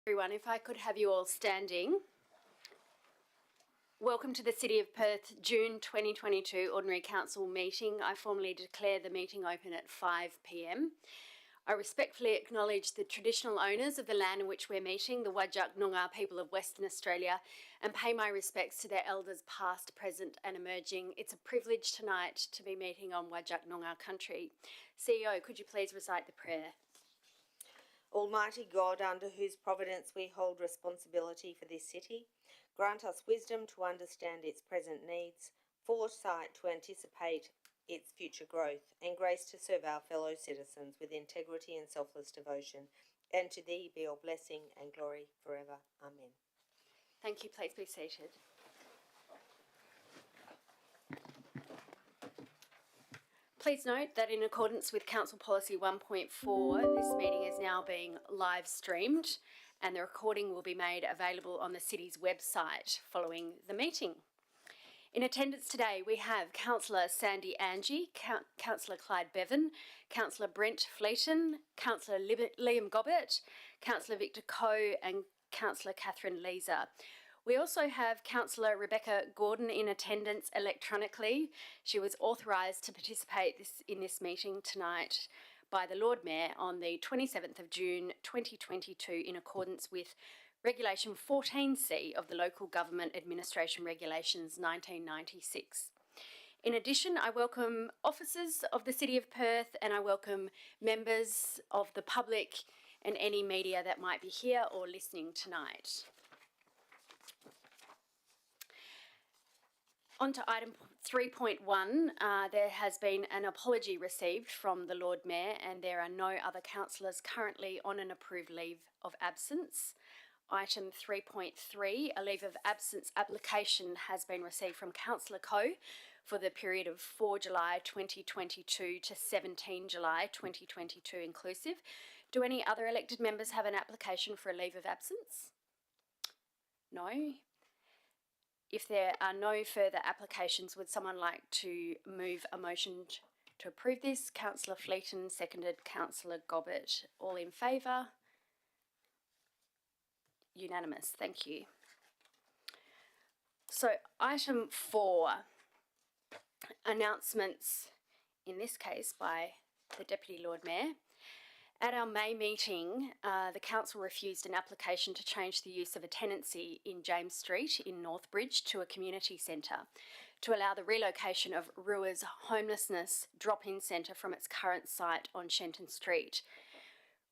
Everyone, if I could have you all standing. Welcome to the City of Perth June 2022 Ordinary Council meeting. I formally declare the meeting open at 5 p.m. I respectfully acknowledge the traditional owners of the land in which we're meeting, the Whadjuk Noongar people of Western Australia, and pay my respects to their elders past, present and emerging. It's a privilege tonight to be meeting on Whadjuk Noongar country. CEO, could you please recite the prayer? Almighty God, under whose providence we hold responsibility for this city, grant us wisdom to understand its present needs, foresight to anticipate its future growth, and grace to serve our fellow citizens with integrity and selfless devotion. And to thee be all blessing and glory forever. Amen. Thank you. Please be seated. Please note that in accordance with Council Policy 1.4, this meeting is now being live streamed and the recording will be made available on the City's website following the meeting. In attendance today, we have Councillor Sandy Angie, Councillor Clyde Bevan, Councillor Brent Fleeton, Councillor Liam Gobbett, Councillor Victor Coe and Councillor Catherine Leeser. We also have Councillor Rebecca Gordon in attendance electronically. She was authorised to participate in this meeting tonight by the Lord Mayor on the 27th of June 2022 in accordance with Regulation 14C of the Local Government Administration Regulations 1996. In addition, I welcome officers of the City of Perth and I welcome members of the public and any media that might be here or listening tonight. On to item 3.1, there has been an apology received from the Lord Mayor and there are no other councillors currently on an approved leave of absence. Item 3.3, a leave of absence application has been received from Councillor Coe for the period of 4 July 2022 to 17 July 2022 inclusive. Do any other elected members have an application for a leave of absence? No. If there are no further applications, would someone like to move a motion to approve this? Councillor Fleeton, seconded Councillor Gobbett. All in favour? Unanimous, thank you. So item 4, announcements, in this case by the Deputy Lord Mayor. At our May meeting, the Council refused an application to change the use of a tenancy in James Street in Northbridge to a community centre to allow the relocation of Rua's Homelessness drop-in centre from its current site on Shenton Street.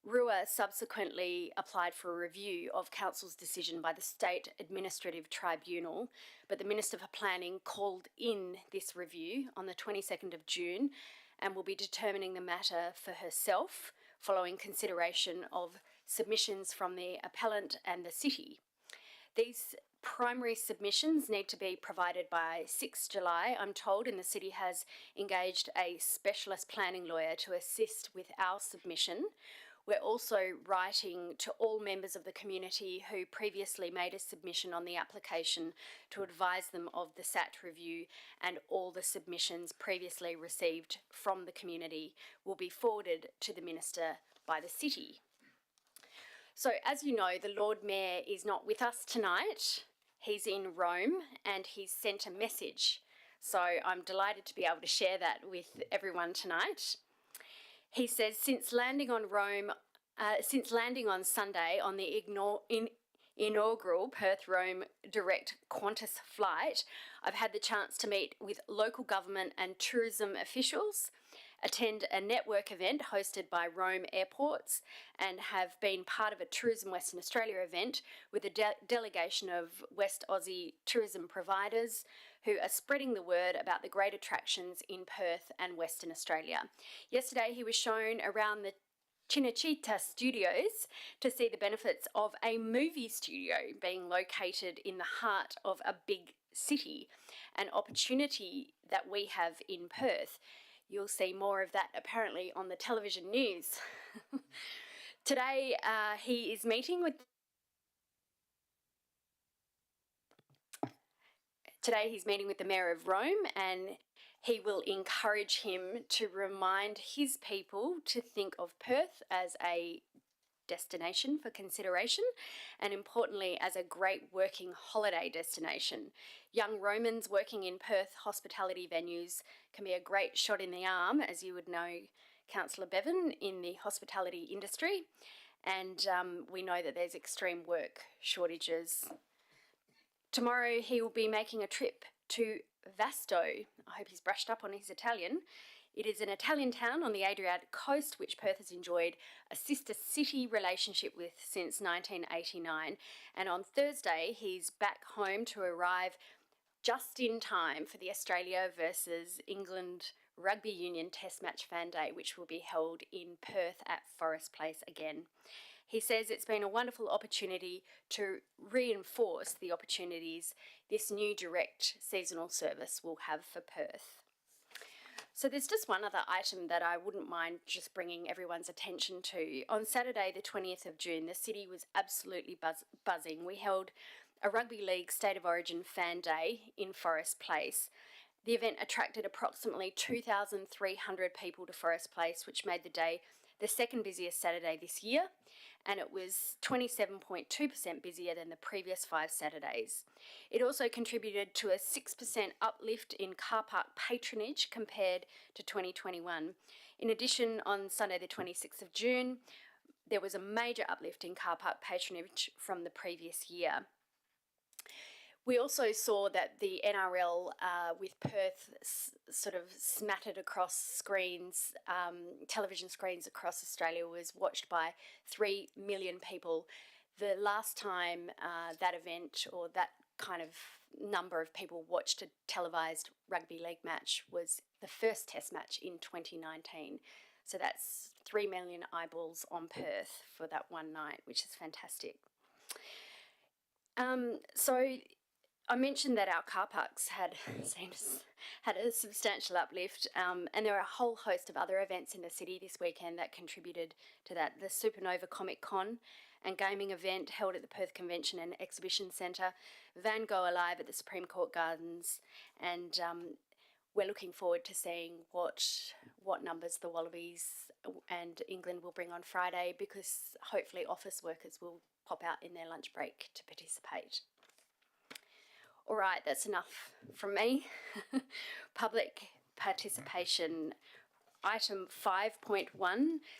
Rua subsequently applied for a review of Council's decision by the State Administrative Tribunal, but the Minister for Planning called in this review on the 22nd of June and will be determining the matter for herself following consideration of submissions from the appellant and the City. These primary submissions need to be provided by 6 July, I'm told, and the City has engaged a specialist planning lawyer to assist with our submission. We're also writing to all members of the community who previously made a submission on the application to advise them of the SAT review, and all the submissions previously received from the community will be forwarded to the Minister by the City. So as you know, the Lord Mayor is not with us tonight. He's in Rome and he's sent a message. So I'm delighted to be able to share that with everyone tonight. He says, since landing on Sunday on the inaugural Perth-Rome direct Qantas flight, I've had the chance to meet with local government and tourism officials, attend a network event hosted by Rome Airports, and have been part of a Tourism Western Australia event with a delegation of West Aussie tourism providers who are spreading the word about the great attractions in Perth and Western Australia. Yesterday he was shown around the Cinecittà Studios to see the benefits of a movie studio being located in the heart of a big city, an opportunity that we have in Perth. You'll see more of that apparently on the television news. Today he is meeting with Today he's meeting with the Mayor of Rome and he will encourage him to remind his people to think of Perth as a destination for consideration, and importantly as a great working holiday destination. Young Romans working in Perth hospitality venues can be a great shot in the arm, as you would know, Councillor Bevan, in the hospitality industry, and we know that there's extreme work shortages. Tomorrow he will be making a trip to Vasto. I hope he's brushed up on his Italian. It is an Italian town on the Adriatic coast which Perth has enjoyed a sister city relationship with since 1989, and on Thursday he's back home to arrive just in time for the Australia versus England Rugby Union Test Match Fan Day, which will be held in Perth at Forest Place again. He says it's been a wonderful opportunity to reinforce the opportunities this new direct seasonal service will have for Perth. So there's just one other item that I wouldn't mind just bringing everyone's attention to. On Saturday, the 20th of June, the city was absolutely buzzing. We held a Rugby League State of Origin Fan Day in Forest Place. The event attracted approximately 2,300 people to Forest Place, which made the day the second busiest Saturday this year, and it was 27.2% busier than the previous 5 Saturdays. It also contributed to a 6% uplift in car park patronage compared to 2021. In addition, on Sunday the 26th of June, there was a major uplift in car park patronage from the previous year. We also saw that the NRL with Perth sort of smattered across screens, television screens across Australia, was watched by 3 million people. The last time that event or that kind of number of people watched a televised rugby league match was the first test match in 2019. So that's 3 million eyeballs on Perth for that one night, which is fantastic. So I mentioned that our car parks had a substantial uplift, and there are a whole host of other events in the city this weekend that contributed to that. The Supernova Comic Con and gaming event held at the Perth Convention and Exhibition Centre, Van Gogh Alive at the Supreme Court Gardens, and we're looking forward to seeing what numbers the Wallabies and England will bring on Friday, because hopefully office workers will pop out in their lunch break to participate. All right, that's enough from me. Public participation. Item 5.1,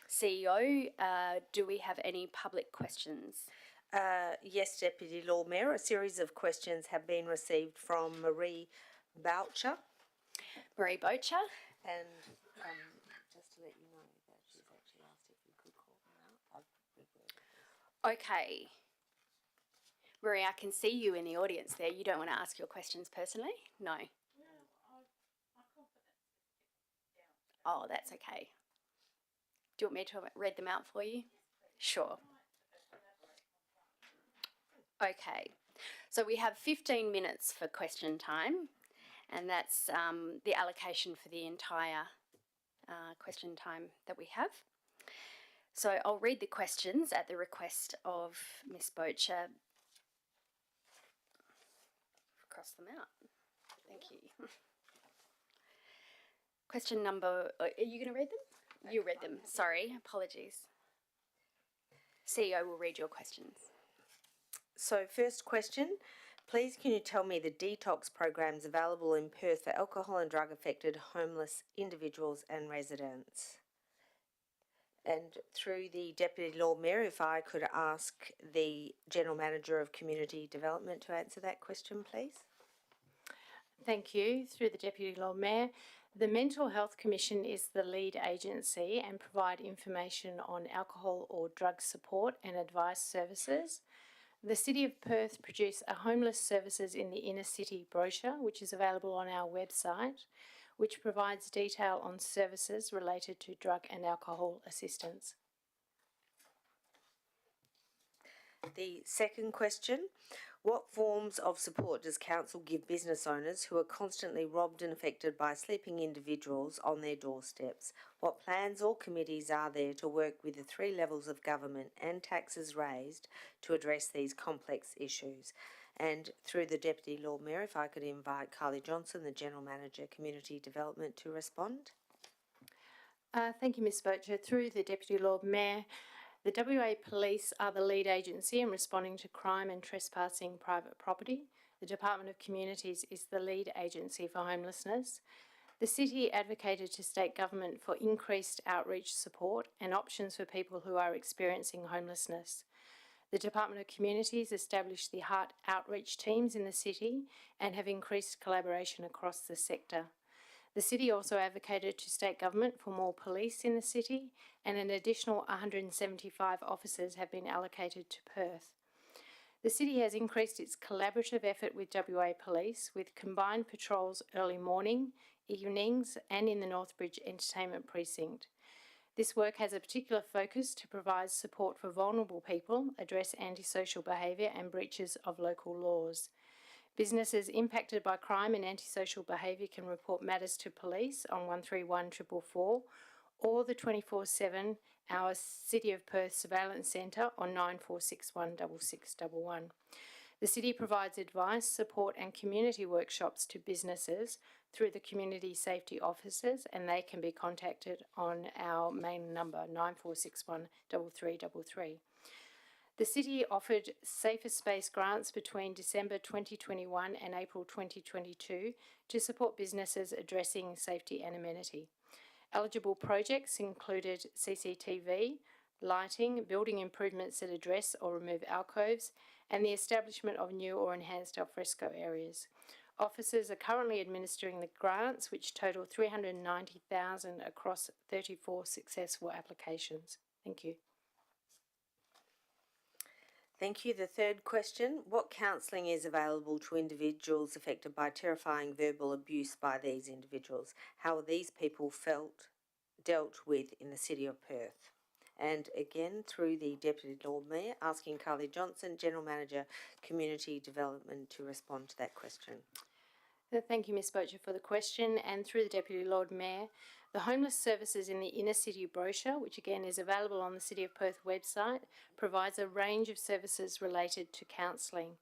CEO, do we have any public questions? Yes, Deputy Lord Mayor. A series of questions have been received from Marie Boucher. Marie Boucher. And just to let you know that she's actually asked if you could call them out. Okay. Marie, I can see you in the audience there. You don't want to ask your questions personally? No. Oh, that's okay. Do you want me to read them out for you? Sure. Okay. So we have 15 minutes for question time, and that's the allocation for the entire question time that we have. So I'll read the questions at the request of Miss Boucher. Cross them out. Thank you. Question number, are you going to read them? You read them, sorry, apologies. CEO will read your questions. So first question, please can you tell me the detox programs available in Perth for alcohol and drug affected homeless individuals and residents? And through the Deputy Lord Mayor, if I could ask the General Manager of Community Development to answer that question, please. Thank you. Through the Deputy Lord Mayor, the Mental Health Commission is the lead agency and provide information on alcohol or drug support and advice services. The City of Perth produce a homeless services in the inner city brochure, which is available on our website, which provides detail on services related to drug and alcohol assistance. The second question, what forms of support does Council give business owners who are constantly robbed and affected by sleeping individuals on their doorsteps? What plans or committees are there to work with the 3 levels of government and taxes raised to address these complex issues? And through the Deputy Lord Mayor, if I could invite Kylie Johnson, the General Manager, Community Development, to respond. Thank you, Ms Boucher. Through the Deputy Lord Mayor, The WA Police are the lead agency in responding to crime and trespassing private property. The Department of Communities is the lead agency for homelessness. The City advocated to state government for increased outreach support and options for people who are experiencing homelessness. The Department of Communities established the Heart outreach teams in the City and have increased collaboration across the sector. The City also advocated to state government for more police in the City, and an additional 175 officers have been allocated to Perth. The City has increased its collaborative effort with WA Police with combined patrols early morning, evenings and in the Northbridge Entertainment Precinct. This work has a particular focus to provide support for vulnerable people, address antisocial behaviour and breaches of local laws. Businesses impacted by crime and antisocial behaviour can report matters to police on 131 444 or the 24/7-hour City of Perth Surveillance Centre on 9461 6611. The City provides advice, support and community workshops to businesses through the community safety officers, and they can be contacted on our main number 9461 3333. The City offered Safer Space grants between December 2021 and April 2022 to support businesses addressing safety and amenity. Eligible projects included CCTV, lighting, building improvements that address or remove alcoves, and the establishment of new or enhanced alfresco areas. Officers are currently administering the grants, which total $390,000 across 34 successful applications. Thank you. Thank you. The third question, what counselling is available to individuals affected by terrifying verbal abuse by these individuals? How are these people dealt with in the City of Perth? And again, through the Deputy Lord Mayor, asking Carly Johnson, General Manager, Community Development, to respond to that question. Thank you, Ms Bocher, for the question. And through the Deputy Lord Mayor, the homeless services in the Inner City brochure, which again is available on the City of Perth website, provides a range of services related to counselling.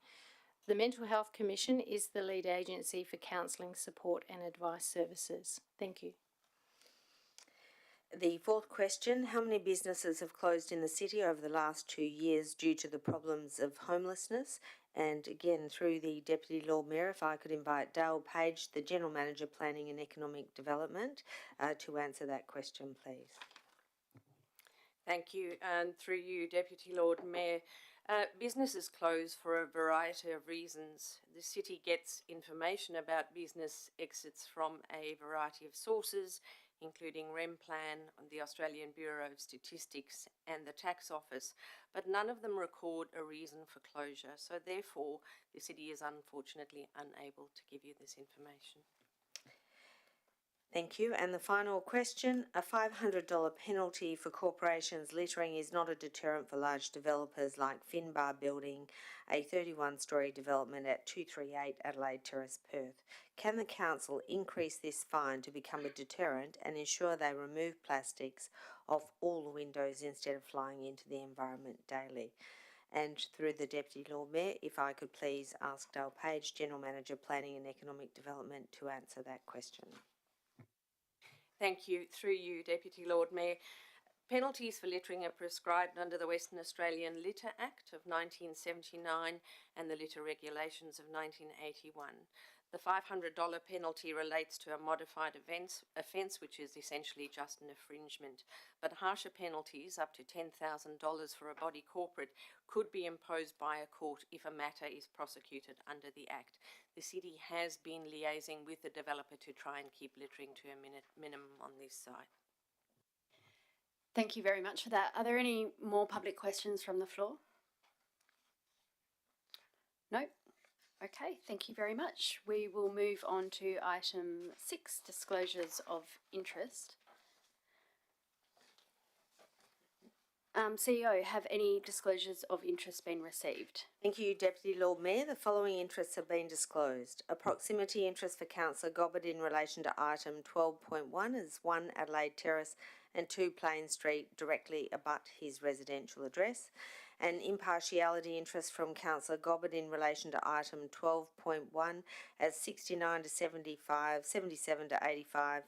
The Mental Health Commission is the lead agency for counselling support and advice services. Thank you. The fourth question, how many businesses have closed in the City over the last 2 years due to the problems of homelessness? And again, through the Deputy Lord Mayor, if I could invite Dale Page, the General Manager, Planning and Economic Development, to answer that question, please. Thank you. And through you, Deputy Lord Mayor, businesses close for a variety of reasons. The City gets information about business exits from a variety of sources, including RemPlan, the Australian Bureau of Statistics and the Tax Office, but none of them record a reason for closure. So therefore, the City is unfortunately unable to give you this information. Thank you. And the final question, a $500 penalty for corporations littering is not a deterrent for large developers like Finbar building a 31-storey development at 238 Adelaide Terrace, Perth. Can the Council increase this fine to become a deterrent and ensure they remove plastics off all the windows instead of flying into the environment daily? And through the Deputy Lord Mayor, if I could please ask Dale Page, General Manager, Planning and Economic Development, to answer that question. Thank you. Through you, Deputy Lord Mayor. Penalties for littering are prescribed under the Western Australian Litter Act of 1979 and the Litter Regulations of 1981. The $500 penalty relates to a modified offence, which is essentially just an infringement, but harsher penalties, up to $10,000 for a body corporate, could be imposed by a court if a matter is prosecuted under the Act. The City has been liaising with the developer to try and keep littering to a minimum on this site. Thank you very much for that. Are there any more public questions from the floor? No? Okay, thank you very much. We will move on to item 6, disclosures of interest. CEO, have any disclosures of interest been received? Thank you, Deputy Lord Mayor. The following interests have been disclosed. A proximity interest for Councillor Gobbard in relation to item 12.1 is 1 Adelaide Terrace and 2 Plain Street directly abut his residential address. An impartiality interest from Councillor Gobbard in relation to item 12.1 as 69 to 75, 77 to 85,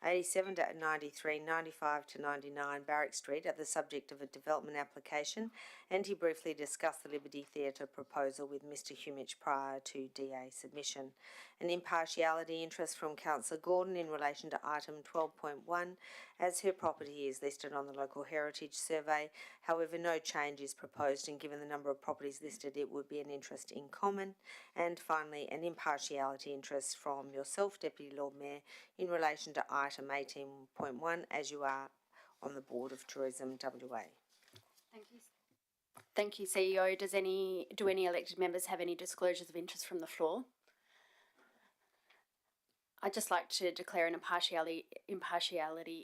87 to 93, 95 to 99 Barrack Street are the subject of a development application, and he briefly discussed the Liberty Theatre proposal with Mr Humich prior to DA submission. An impartiality interest from Councillor Gordon in relation to item 12.1, as her property is listed on the Local Heritage Survey. However, no change is proposed, and given the number of properties listed, it would be an interest in common. And finally, an impartiality interest from yourself, Deputy Lord Mayor, in relation to item 18.1, as you are on the Board of Tourism WA. Thank you. Thank you, CEO. Do any elected members have any disclosures of interest from the floor? I'd just like to declare an impartiality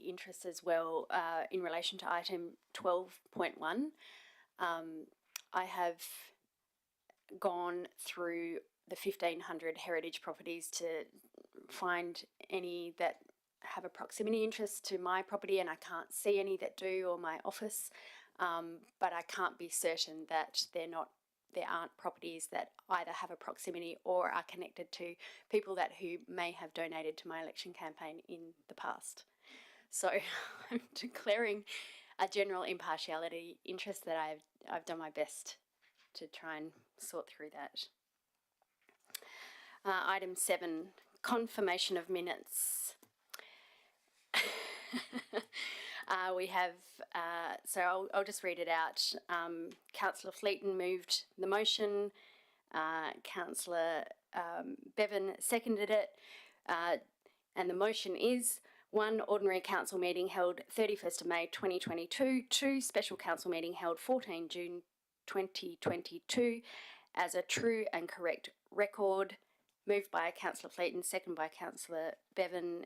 interest as well in relation to item 12.1. I have gone through the 1,500 heritage properties to find any that have a proximity interest to my property, and I can't see any that do, or my office, but I can't be certain that there aren't properties that either have a proximity or are connected to people who may have donated to my election campaign in the past. So I'm declaring a general impartiality interest that I've done my best to try and sort through that. Item 7, confirmation of minutes. We have, so I'll just read it out. Councillor Fleeton moved the motion. Councillor Bevan seconded it. And the motion is: 1, ordinary council meeting held 31st of May 2022. 2, special council meeting held 14 June 2022 as a true and correct record. Moved by Councillor Fleeton, seconded by Councillor Bevan.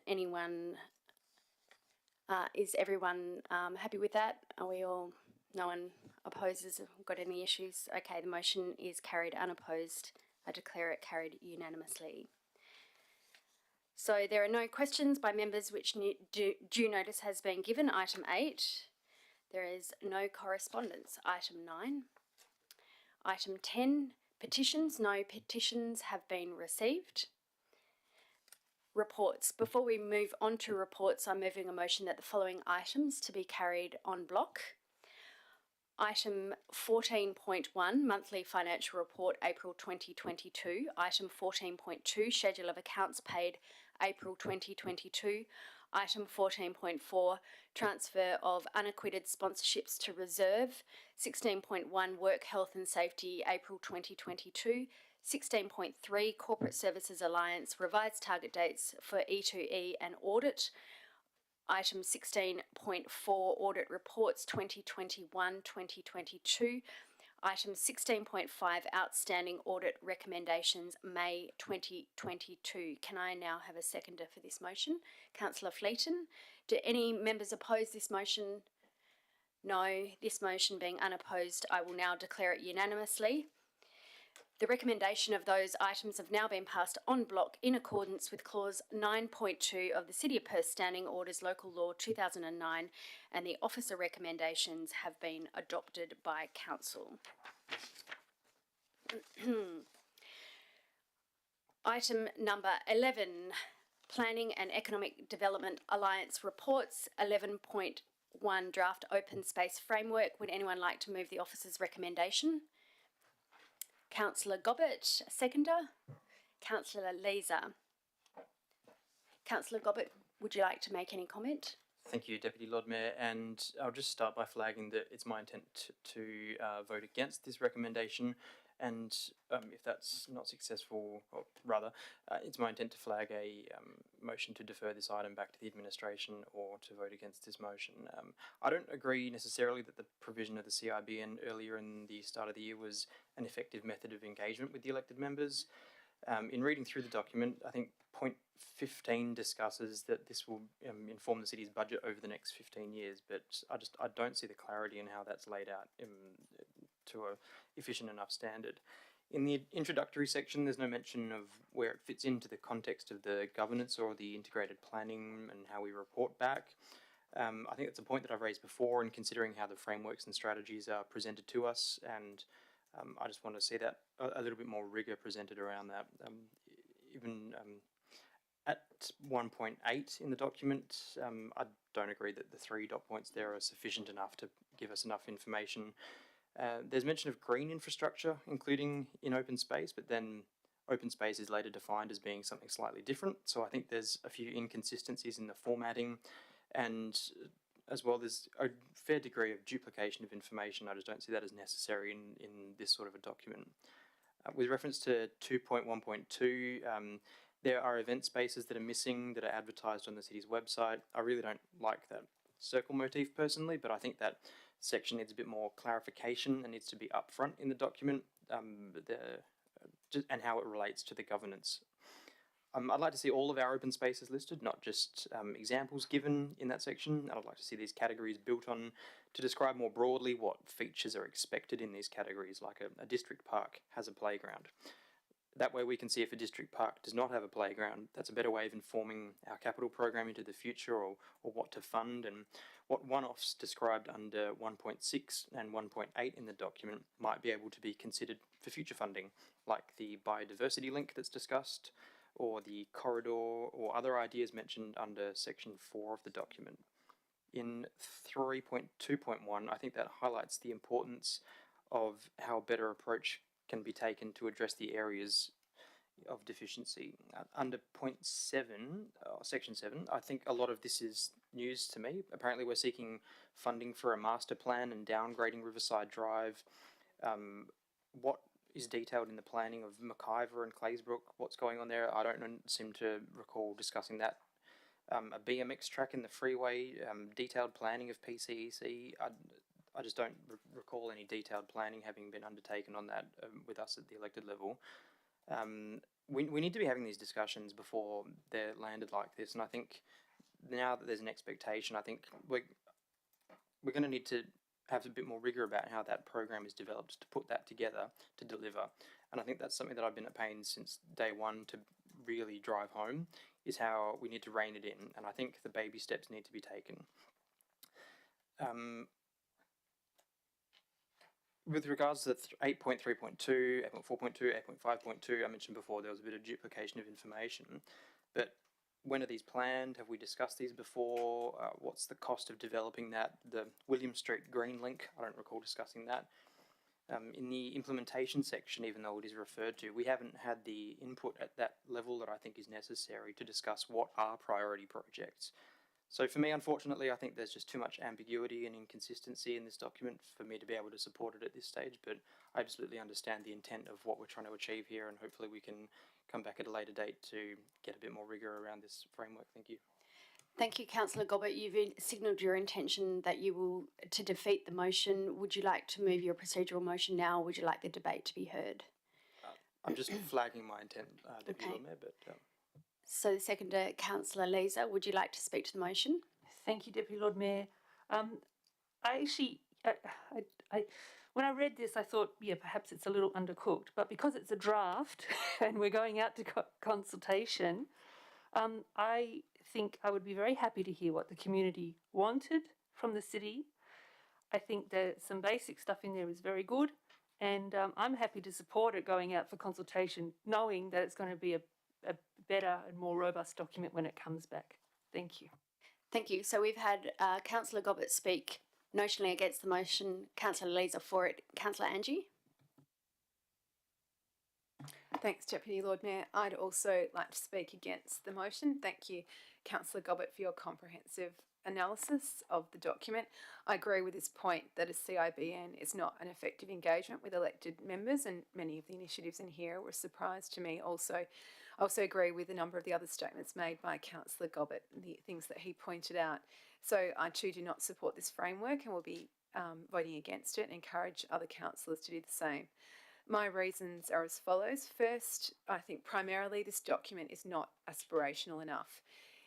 Is everyone happy with that? Are we all, no one opposes, got any issues? Okay, the motion is carried unopposed. I declare it carried unanimously. So there are no questions by members which due notice has been given. Item 8, there is no correspondence. Item 9. Item 10, petitions. No petitions have been received. Reports. Before we move on to reports, I'm moving a motion that the following items to be carried en bloc. Item 14.1, Monthly Financial Report, April 2022. Item 14.2, Schedule of Accounts paid, April 2022. Item 14.4, Transfer of Unacquitted Sponsorships to Reserve. 16.1, Work Health and Safety, April 2022. 16.3, Corporate Services Alliance, revised target dates for E2E and audit. Item 16.4, Audit Reports 2021-2022. Item 16.5, Outstanding Audit Recommendations, May 2022. Can I now have a seconder for this motion? Councillor Fleeton. Do any members oppose this motion? No. This motion being unopposed, I will now declare it unanimously. The recommendation of those items have now been passed en bloc in accordance with Clause 9.2 of the City of Perth Standing Orders Local Law 2009, and the officer recommendations have been adopted by Council. Item number 11, Planning and Economic Development Alliance Reports. 11.1, Draft Open Space Framework. Would anyone like to move the officer's recommendation? Councillor Gobbett, seconder. Councillor Leeser. Councillor Gobbett, would you like to make any comment? Thank you, Deputy Lord Mayor, and I'll just start by flagging that it's my intent to vote against this recommendation, and if that's not successful, or rather, it's my intent to flag a motion to defer this item back to the administration or to vote against this motion. I don't agree necessarily that the provision of the CIBN earlier in the start of the year was an effective method of engagement with the elected members. In reading through the document, I think point 15 discusses that this will inform the city's budget over the next 15 years, but I don't see the clarity in how that's laid out to a efficient enough standard. In the introductory section, there's no mention of where it fits into the context of the governance or the integrated planning and how we report back. I think it's a point that I've raised before in considering how the frameworks and strategies are presented to us, and I just want to see that a little bit more rigour presented around that. Even At 1.8 in the document, I don't agree that the 3 dot points there are sufficient enough to give us enough information. There's mention of green infrastructure, including in open space, but then open space is later defined as being something slightly different. So I think there's a few inconsistencies in the formatting, and as well there's a fair degree of duplication of information. I just don't see that as necessary in this sort of a document. With reference to 2.1.2, there are event spaces that are missing that are advertised on the city's website. I really don't like that circle motif personally, but I think that section needs a bit more clarification and needs to be upfront in the document, and how it relates to the governance. I'd like to see all of our open spaces listed, not just examples given in that section. I'd like to see these categories built on to describe more broadly what features are expected in these categories, like a district park has a playground. That way we can see if a district park does not have a playground. That's a better way of informing our capital program into the future, or what to fund, and what one-offs described under 1.6 and 1.8 in the document might be able to be considered for future funding, like the biodiversity link that's discussed, or the corridor, or other ideas mentioned under section 4 of the document. In 3.2.1, I think that highlights the importance of how a better approach can be taken to address the areas of deficiency. Under point 7, section 7, I think a lot of this is news to me. Apparently we're seeking funding for a master plan and downgrading Riverside Drive. What is detailed in the planning of McIver and Claysbrook, what's going on there? I don't seem to recall discussing that. A BMX track in the freeway, detailed planning of PCEC. I just don't recall any detailed planning having been undertaken on that with us at the elected level. We need to be having these discussions before they're landed like this, and I think now that there's an expectation, I think we're going to need to have a bit more rigour about how that program is developed to put that together to deliver. And I think that's something that I've been at pains since day one to really drive home, is how we need to rein it in, and I think the baby steps need to be taken. With regards to 8.3.2, 8.4.2, 8.5.2, I mentioned before there was a bit of duplication of information, but when are these planned? Have we discussed these before? What's the cost of developing that? The William Street Green Link, I don't recall discussing that. In the implementation section, even though it is referred to, we haven't had the input at that level that I think is necessary to discuss what are priority projects. So for me, unfortunately, I think there's just too much ambiguity and inconsistency in this document for me to be able to support it at this stage, but I absolutely understand the intent of what we're trying to achieve here, and hopefully we can come back at a later date to get a bit more rigour around this framework. Thank you. Thank you, Councillor Gobbett. You've signalled your intention that you will to defeat the motion. Would you like to move your procedural motion now, or would you like the debate to be heard? I'm just flagging my intent, Deputy Lord Mayor, but... So the seconder, Councillor Leeser, would you like to speak to the motion? Thank you, Deputy Lord Mayor. I actually, when I read this, I thought, yeah, perhaps it's a little undercooked, but because it's a draft and we're going out to consultation, I think I would be very happy to hear what the community wanted from the city. I think that some basic stuff in there is very good, and I'm happy to support it going out for consultation, knowing that it's going to be a better and more robust document when it comes back. Thank you. Thank you. So we've had Councillor Gobbett speak notionally against the motion, Councillor Leeser for it. Councillor Angie? Thanks, Deputy Lord Mayor. I'd also like to speak against the motion. Thank you, Councillor Gobbett, for your comprehensive analysis of the document. I agree with his point that a CIBN is not an effective engagement with elected members, and many of the initiatives in here were a surprise to me also. I also agree with a number of the other statements made by Councillor Gobbett and the things that he pointed out. So I too do not support this framework and will be voting against it and encourage other councillors to do the same. My reasons are as follows. First, I think primarily this document is not aspirational enough.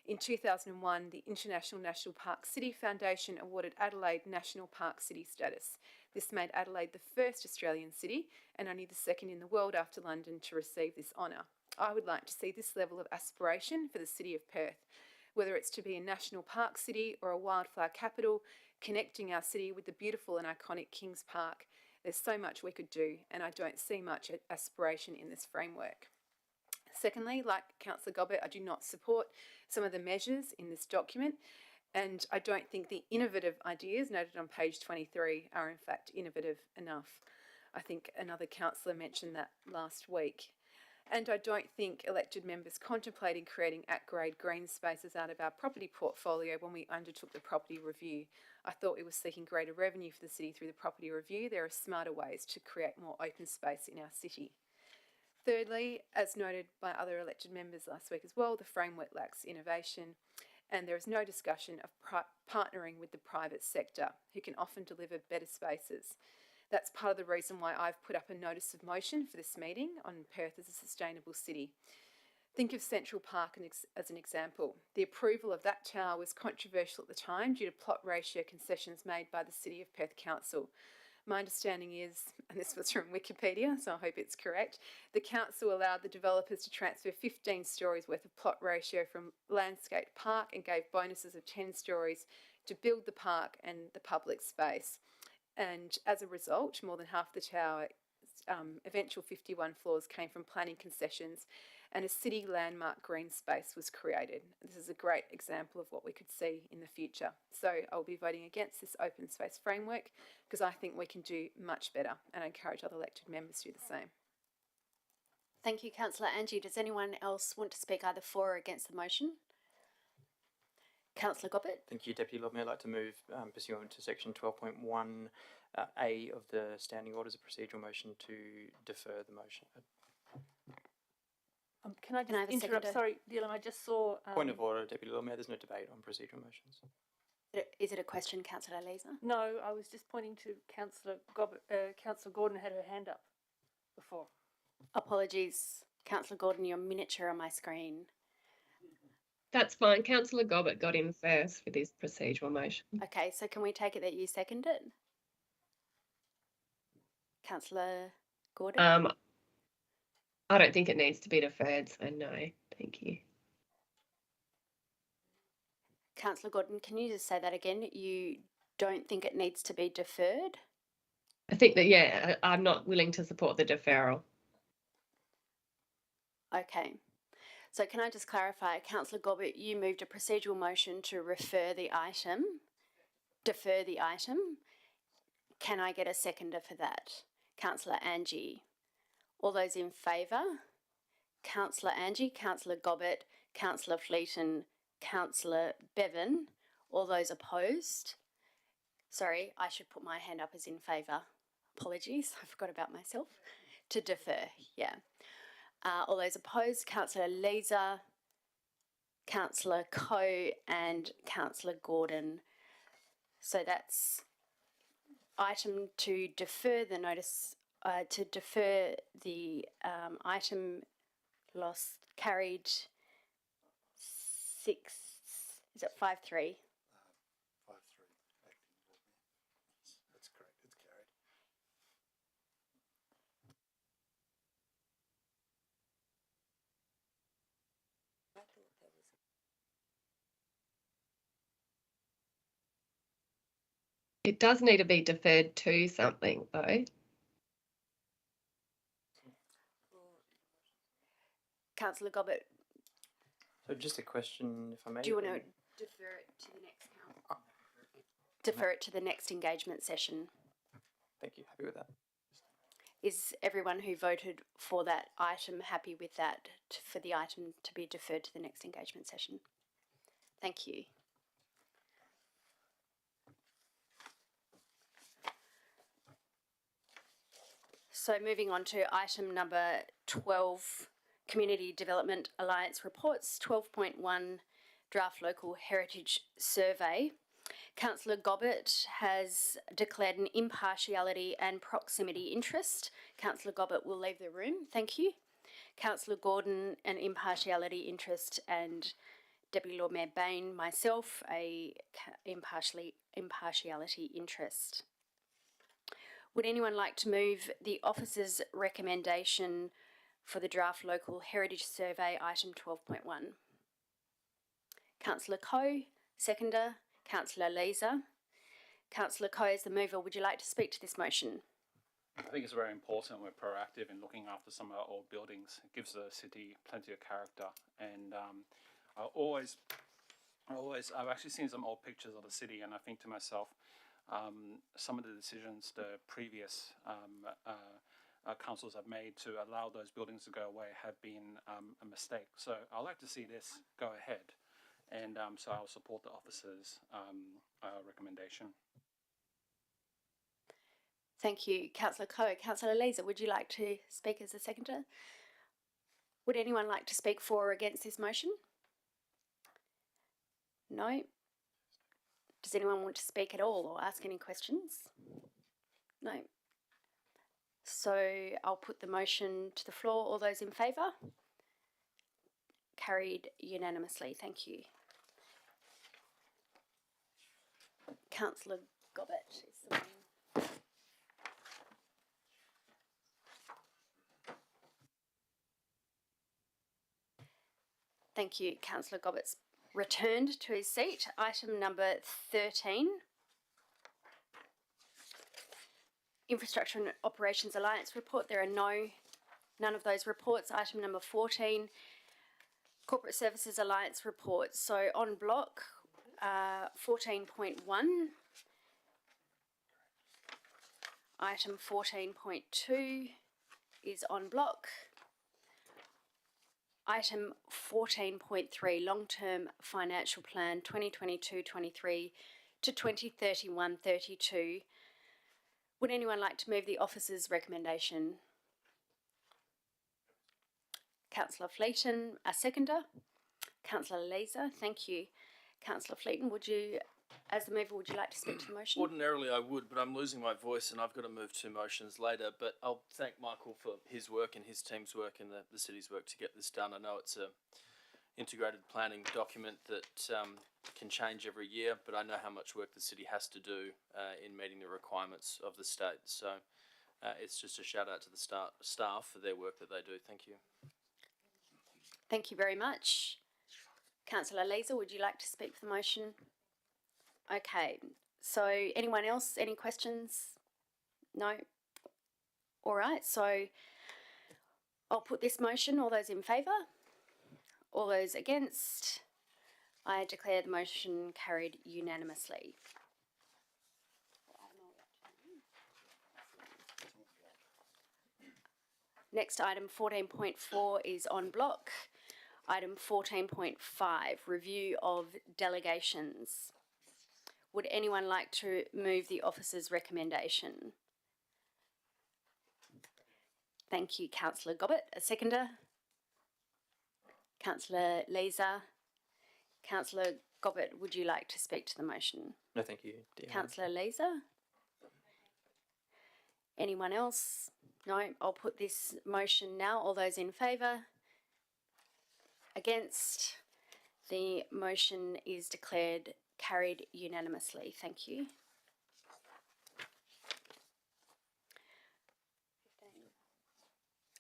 In 2001, the International National Park City Foundation awarded Adelaide National Park City status. This made Adelaide the first Australian city and only the second in the world after London to receive this honour. I would like to see this level of aspiration for the city of Perth, whether it's to be a national park city or a wildflower capital, connecting our city with the beautiful and iconic Kings Park. There's so much we could do, and I don't see much aspiration in this framework. Secondly, like Councillor Gobbett, I do not support some of the measures in this document, and I don't think the innovative ideas noted on page 23 are in fact innovative enough. I think another councillor mentioned that last week. And I don't think elected members contemplating creating at-grade green spaces out of our property portfolio when we undertook the property review. I thought it was seeking greater revenue for the city through the property review. There are smarter ways to create more open space in our city. Thirdly, as noted by other elected members last week as well, the framework lacks innovation, and there is no discussion of partnering with the private sector, who can often deliver better spaces. That's part of the reason why I've put up a notice of motion for this meeting on Perth as a sustainable city. Think of Central Park as an example. The approval of that tower was controversial at the time due to plot ratio concessions made by the City of Perth Council. My understanding is, and this was from Wikipedia, so I hope it's correct, the council allowed the developers to transfer 15 stories worth of plot ratio from Landscape Park and gave bonuses of 10 stories to build the park and the public space. And as a result, more than half the tower's eventual 51 floors came from planning concessions, and a city landmark green space was created. This is a great example of what we could see in the future. So I'll be voting against this open space framework because I think we can do much better, and I encourage other elected members to do the same. Thank you, Councillor Angie. Does anyone else want to speak either for or against the motion? Councillor Gobbett. Thank you, Deputy Lord Mayor. I'd like to move pursuant to section 12.1 A of the Standing Orders, a procedural motion to defer the motion. Can I Can I have just a interrupt? seconder? Sorry, Dylan, I just saw... Point of order, Deputy Lord Mayor. There's no debate on procedural motions. Is it a question, Councillor Leeser? No, I was just pointing to Councillor Gordon had her hand up before. Apologies, Councillor Gordon, your miniature on my screen. That's fine. Councillor Gobbett got in first with his procedural motion. Okay, so can we take it that you second it? Councillor Gordon? I don't think it needs to be deferred, so no, thank you. Councillor Gordon, can you just say that again? You don't think it needs to be deferred? I think that, yeah, I'm not willing to support the deferral. Okay. So can I just clarify, Councillor Gobbett, you moved a procedural motion to defer the item. Can I get a seconder for that? Councillor Angie. All those in favour? Councillor Angie, Councillor Gobbett, Councillor Fleeton, Councillor Bevan. All those opposed? Sorry, I should put my hand up as in favour. Apologies, I forgot about myself. To defer, yeah. All those opposed, Councillor Leeser, Councillor Coe and Councillor Gordon. So that's item to defer the notice, to defer the item lost, carried 6, is it 5-3? 5-3, acting Lord Mayor. That's correct, it's carried. It does need to be deferred to something, though. Councillor Gobbett, So just a question, if I may. do you want to defer it to the next council? Defer it to the next engagement session. Thank you. Happy with that. Is everyone who voted for that item happy with that, for the item to be deferred to the next engagement session? Thank you. So moving on to item number 12, Community Development Alliance Reports, 12.1 Draft Local Heritage Survey. Councillor Gobbett has declared an impartiality and proximity interest. Councillor Gobbett will leave the room, thank you. Councillor Gordon, an impartiality interest, and Deputy Lord Mayor Bain, myself, a impartiality interest. Would anyone like to move the officer's recommendation for the Draft Local Heritage Survey, item 12.1? Councillor Coe, seconder. Councillor Leeser. Councillor Coe is the mover. Would you like to speak to this motion? I think it's very important we're proactive in looking after some of our old buildings. It gives the city plenty of character, and I've actually seen some old pictures of the city, and I think to myself, some of the decisions the previous councils have made to allow those buildings to go away have been a mistake. So I'd like to see this go ahead, and so I'll support the officer's recommendation. Thank you, Councillor Coe. Councillor Leeser, would you like to speak as a seconder? Would anyone like to speak for or against this motion? No? Does anyone want to speak at all or ask any questions? No? So I'll put the motion to the floor. All those in favour? Carried unanimously. Thank you. Councillor Gobbett is the one. Thank you. Councillor Gobbett's returned to his seat. Item number 13. Infrastructure and Operations Alliance report. There are none of those reports. Item number 14. Corporate Services Alliance report. So on block 14.1. Item 14.2 is on block. Item 14.3, Long-Term Financial Plan 2022-23 to 2031-32. Would anyone like to move the officer's recommendation? Councillor Fleeton, a seconder. Councillor Leeser, thank you. Councillor Fleeton, as the mover, would you like to speak to the motion? Ordinarily I would, but I'm losing my voice and I've got to move two motions later. But I'll thank Michael for his work and his team's work and the city's work to get this done. I know it's a integrated planning document that can change every year, but I know how much work the city has to do in meeting the requirements of the state. So it's just a shout out to the staff for their work that they do. Thank you. Thank you very much. Councillor Leeser, would you like to speak for the motion? Okay, so anyone else, any questions? No? All right, so I'll put this motion. All those in favour? All those against? I declare the motion carried unanimously. Next item 14.4 is on block. Item 14.5, review of delegations. Would anyone like to move the officer's recommendation? Thank you, Councillor Gobbett. A seconder? Councillor Leeser. Councillor Gobbett, would you like to speak to the motion? No, thank you, dear. Councillor Leeser? Anyone else? No, I'll put this motion now. All those in favour? Against? The motion is declared carried unanimously. Thank you.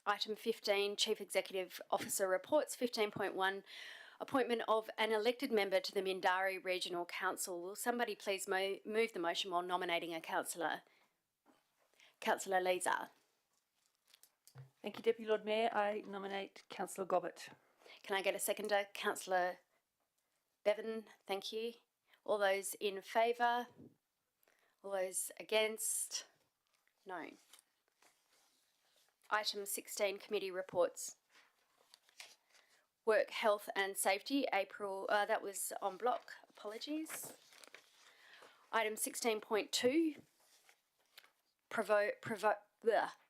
Item 15, Chief Executive Officer reports. 15.1, appointment of an elected member to the Mindarie Regional Council. Will somebody please move the motion while nominating a councillor? Councillor Leeser. Thank you, Deputy Lord Mayor. I nominate Councillor Gobbett. Can I get a seconder? Councillor Bevan, thank you. All those in favour? All those against? No. Item 16, committee reports. Work, Health and Safety, April, that was on block, apologies. Item 16.2,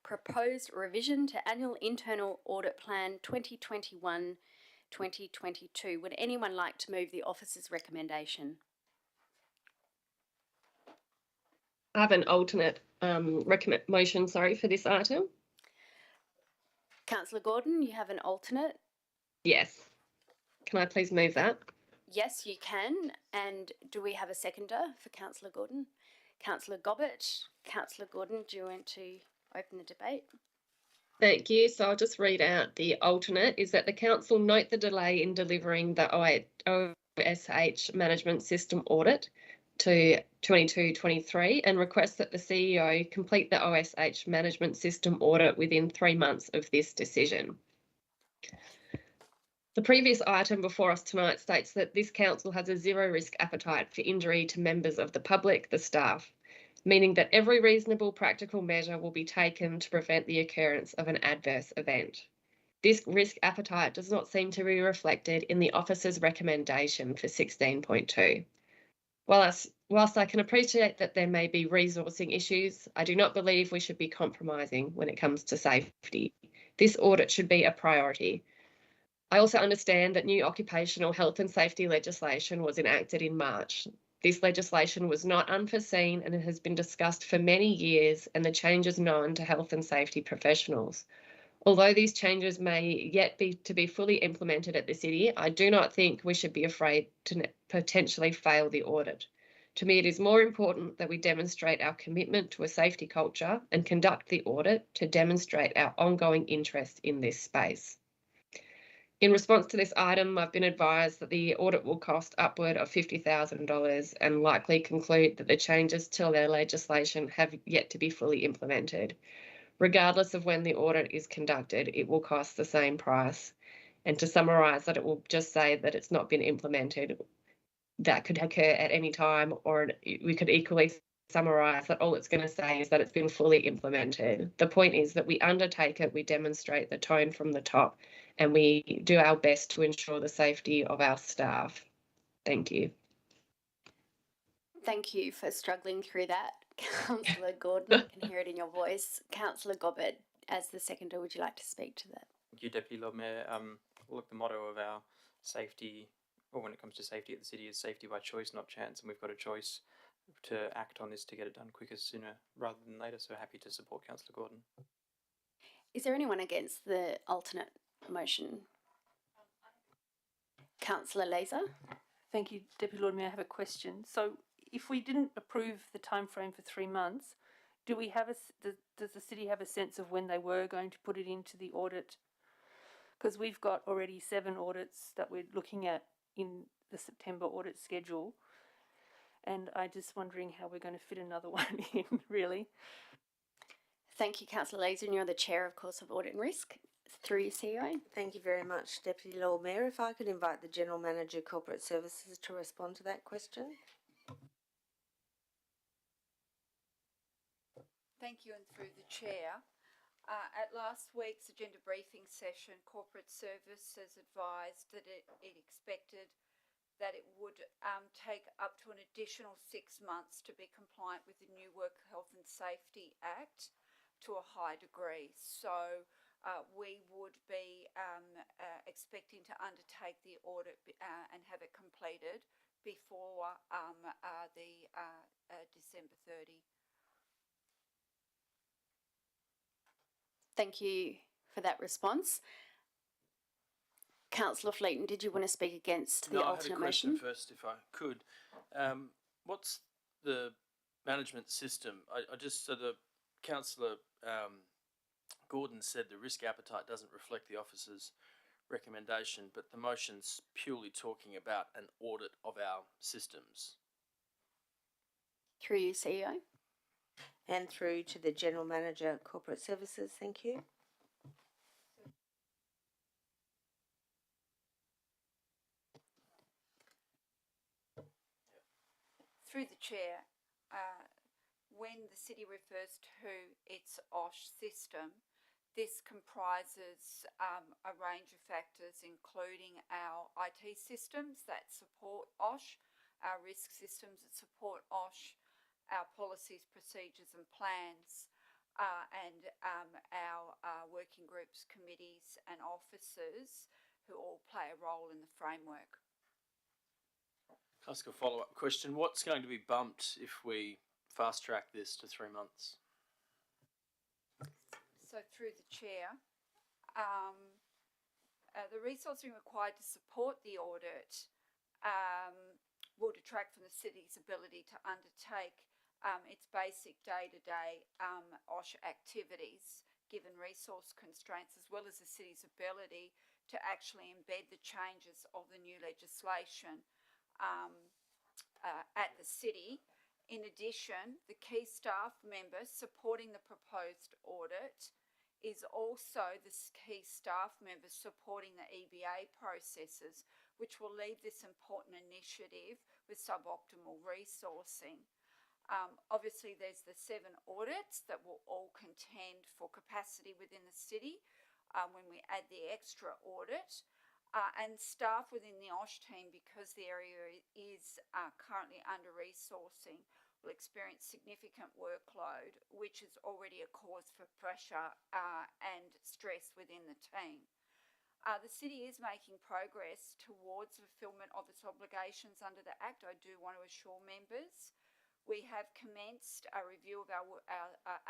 proposed revision to Annual Internal Audit Plan 2021-2022. Would anyone like to move the officer's recommendation? I have an alternate motion, for this item. Councillor Gordon, you have an alternate? Yes. Can I please move that? Yes, you can. And do we have a seconder for Councillor Gordon? Councillor Gobbett. Councillor Gordon, do you want to open the debate? Thank you. So I'll just read out the alternate. Is that the council note the delay in delivering the OSH management system audit to 22-23 and requests that the CEO complete the OSH management system audit within 3 months of this decision. The previous item before us tonight states that this council has a zero risk appetite for injury to members of the public, the staff, meaning that every reasonable practical measure will be taken to prevent the occurrence of an adverse event. This risk appetite does not seem to be reflected in the officer's recommendation for 16.2. Whilst I can appreciate that there may be resourcing issues, I do not believe we should be compromising when it comes to safety. This audit should be a priority. I also understand that new occupational health and safety legislation was enacted in March. This legislation was not unforeseen and it has been discussed for many years, and the changes known to health and safety professionals. Although these changes may yet be to be fully implemented at the city, I do not think we should be afraid to potentially fail the audit. To me, it is more important that we demonstrate our commitment to a safety culture and conduct the audit to demonstrate our ongoing interest in this space. In response to this item, I've been advised that the audit will cost upward of $50,000 and likely conclude that the changes to their legislation have yet to be fully implemented. Regardless of when the audit is conducted, it will cost the same price. And to summarise that, it will just say that it's not been implemented. That could occur at any time, or we could equally summarise that all it's going to say is that it's been fully implemented. The point is that we undertake it, we demonstrate the tone from the top, and we do our best to ensure the safety of our staff. Thank you. Thank you for struggling through that, Councillor Gordon. I can hear it in your voice. Councillor Gobbett, as the seconder, would you like to speak to that? Thank you, Deputy Lord Mayor. Look, the motto of our safety, or when it comes to safety at the city, is safety by choice, not chance, and we've got a choice to act on this to get it done quicker, sooner rather than later, so happy to support Councillor Gordon. Is there anyone against the alternate motion? Councillor Laser? Thank you, Deputy Lord Mayor. I have a question. So if we didn't approve the time frame for 3 months, do we have does the city have a sense of when they were going to put it into the audit? Because we've got already 7 audits that we're looking at in the September audit schedule, and I'm just wondering how we're going to fit another one in, really. Thank you, Councillor Laser, and you're the Chair, of course, of Audit and Risk, through your CEO. Thank you very much, Deputy Lord Mayor. If I could invite the General Manager, Corporate Services, to respond to that question. Thank you, and through the Chair. At last week's agenda briefing session, Corporate Services advised that it expected that it would take up to an additional 6 months to be compliant with the new Work Health and Safety Act to a high degree. So we would be expecting to undertake the audit and have it completed before the December 30. Thank you for that response. Councillor Fleeton, did you want to speak against the alternate motion? I had a question first, if I could. What's the management system? So the Councillor Gordon said the risk appetite doesn't reflect the officer's recommendation, but the motion's purely talking about an audit of our systems. Through you, CEO. And through to the General Manager, Corporate Services. Thank you. Through the Chair, when the city refers to its OSH system, this comprises a range of factors, including our IT systems that support OSH, our risk systems that support OSH, our policies, procedures and plans, and our working groups, committees and officers who all play a role in the framework. Can I ask a follow-up question? What's going to be bumped if we fast-track this to 3 months? So through the Chair, the resourcing required to support the audit will detract from the city's ability to undertake its basic day-to-day OSH activities, given resource constraints, as well as the city's ability to actually embed the changes of the new legislation at the city. In addition, the key staff member supporting the proposed audit is also the key staff member supporting the EBA processes, which will leave this important initiative with suboptimal resourcing. Obviously, there's the 7 audits that will all contend for capacity within the city when we add the extra audit. And staff within the OSH team, because the area is currently under-resourcing, will experience significant workload, which is already a cause for pressure and stress within the team. The city is making progress towards fulfilment of its obligations under the Act. I do want to assure members we have commenced a review of our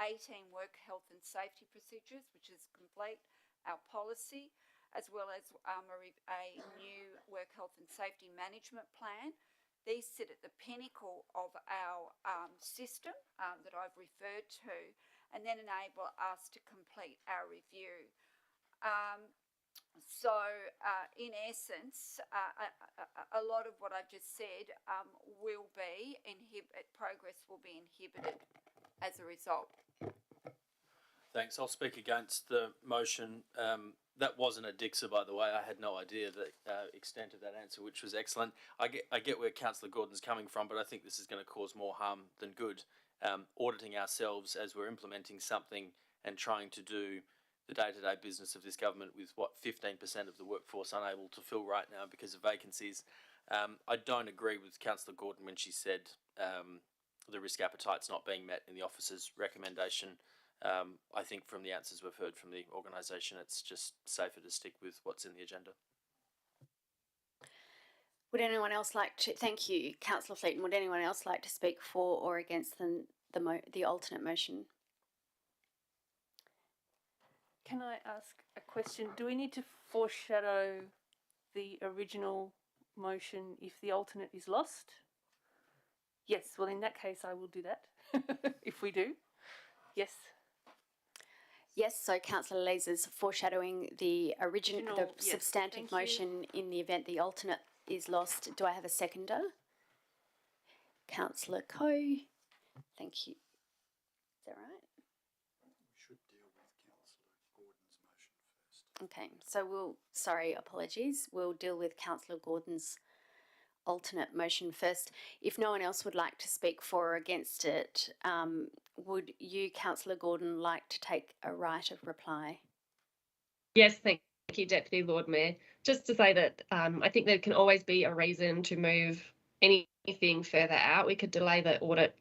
18 work health and safety procedures, which is complete, our policy, as well as a new work health and safety management plan. These sit at the pinnacle of our system that I've referred to, and then enable us to complete our review. In essence, a lot of what I've just said will be progress will be inhibited as a result. Thanks. I'll speak against the motion. That wasn't a Dixer, by the way. I had no idea the extent of that answer, which was excellent. I get where Councillor Gordon's coming from, but I think this is going to cause more harm than good. Auditing ourselves as we're implementing something and trying to do the day-to-day business of this government with, 15% of the workforce unable to fill right now because of vacancies. I don't agree with Councillor Gordon when she said the risk appetite's not being met in the officer's recommendation. I think from the answers we've heard from the organisation, it's just safer to stick with what's in the agenda. Would anyone else like to? Thank you, Councillor Fleeton. Would anyone else like to speak for or against the alternate motion? Can I ask a question? Do we need to foreshadow the original motion if the alternate is lost? Yes, well in that case I will do that, if we do. Yes. Yes, so Councillor Leeser's foreshadowing the Yes, substantive thank you. motion in the event the alternate is lost. Do I have a seconder? Councillor Coe. Thank you. Is that right? We should deal with Councillor Gordon's motion first. Okay, so apologies. We'll deal with Councillor Gordon's alternate motion first. If no one else would like to speak for or against it, would you, Councillor Gordon, like to take a right of reply? Yes, thank you, Deputy Lord Mayor. Just to say that I think there can always be a reason to move anything further out. We could delay the audit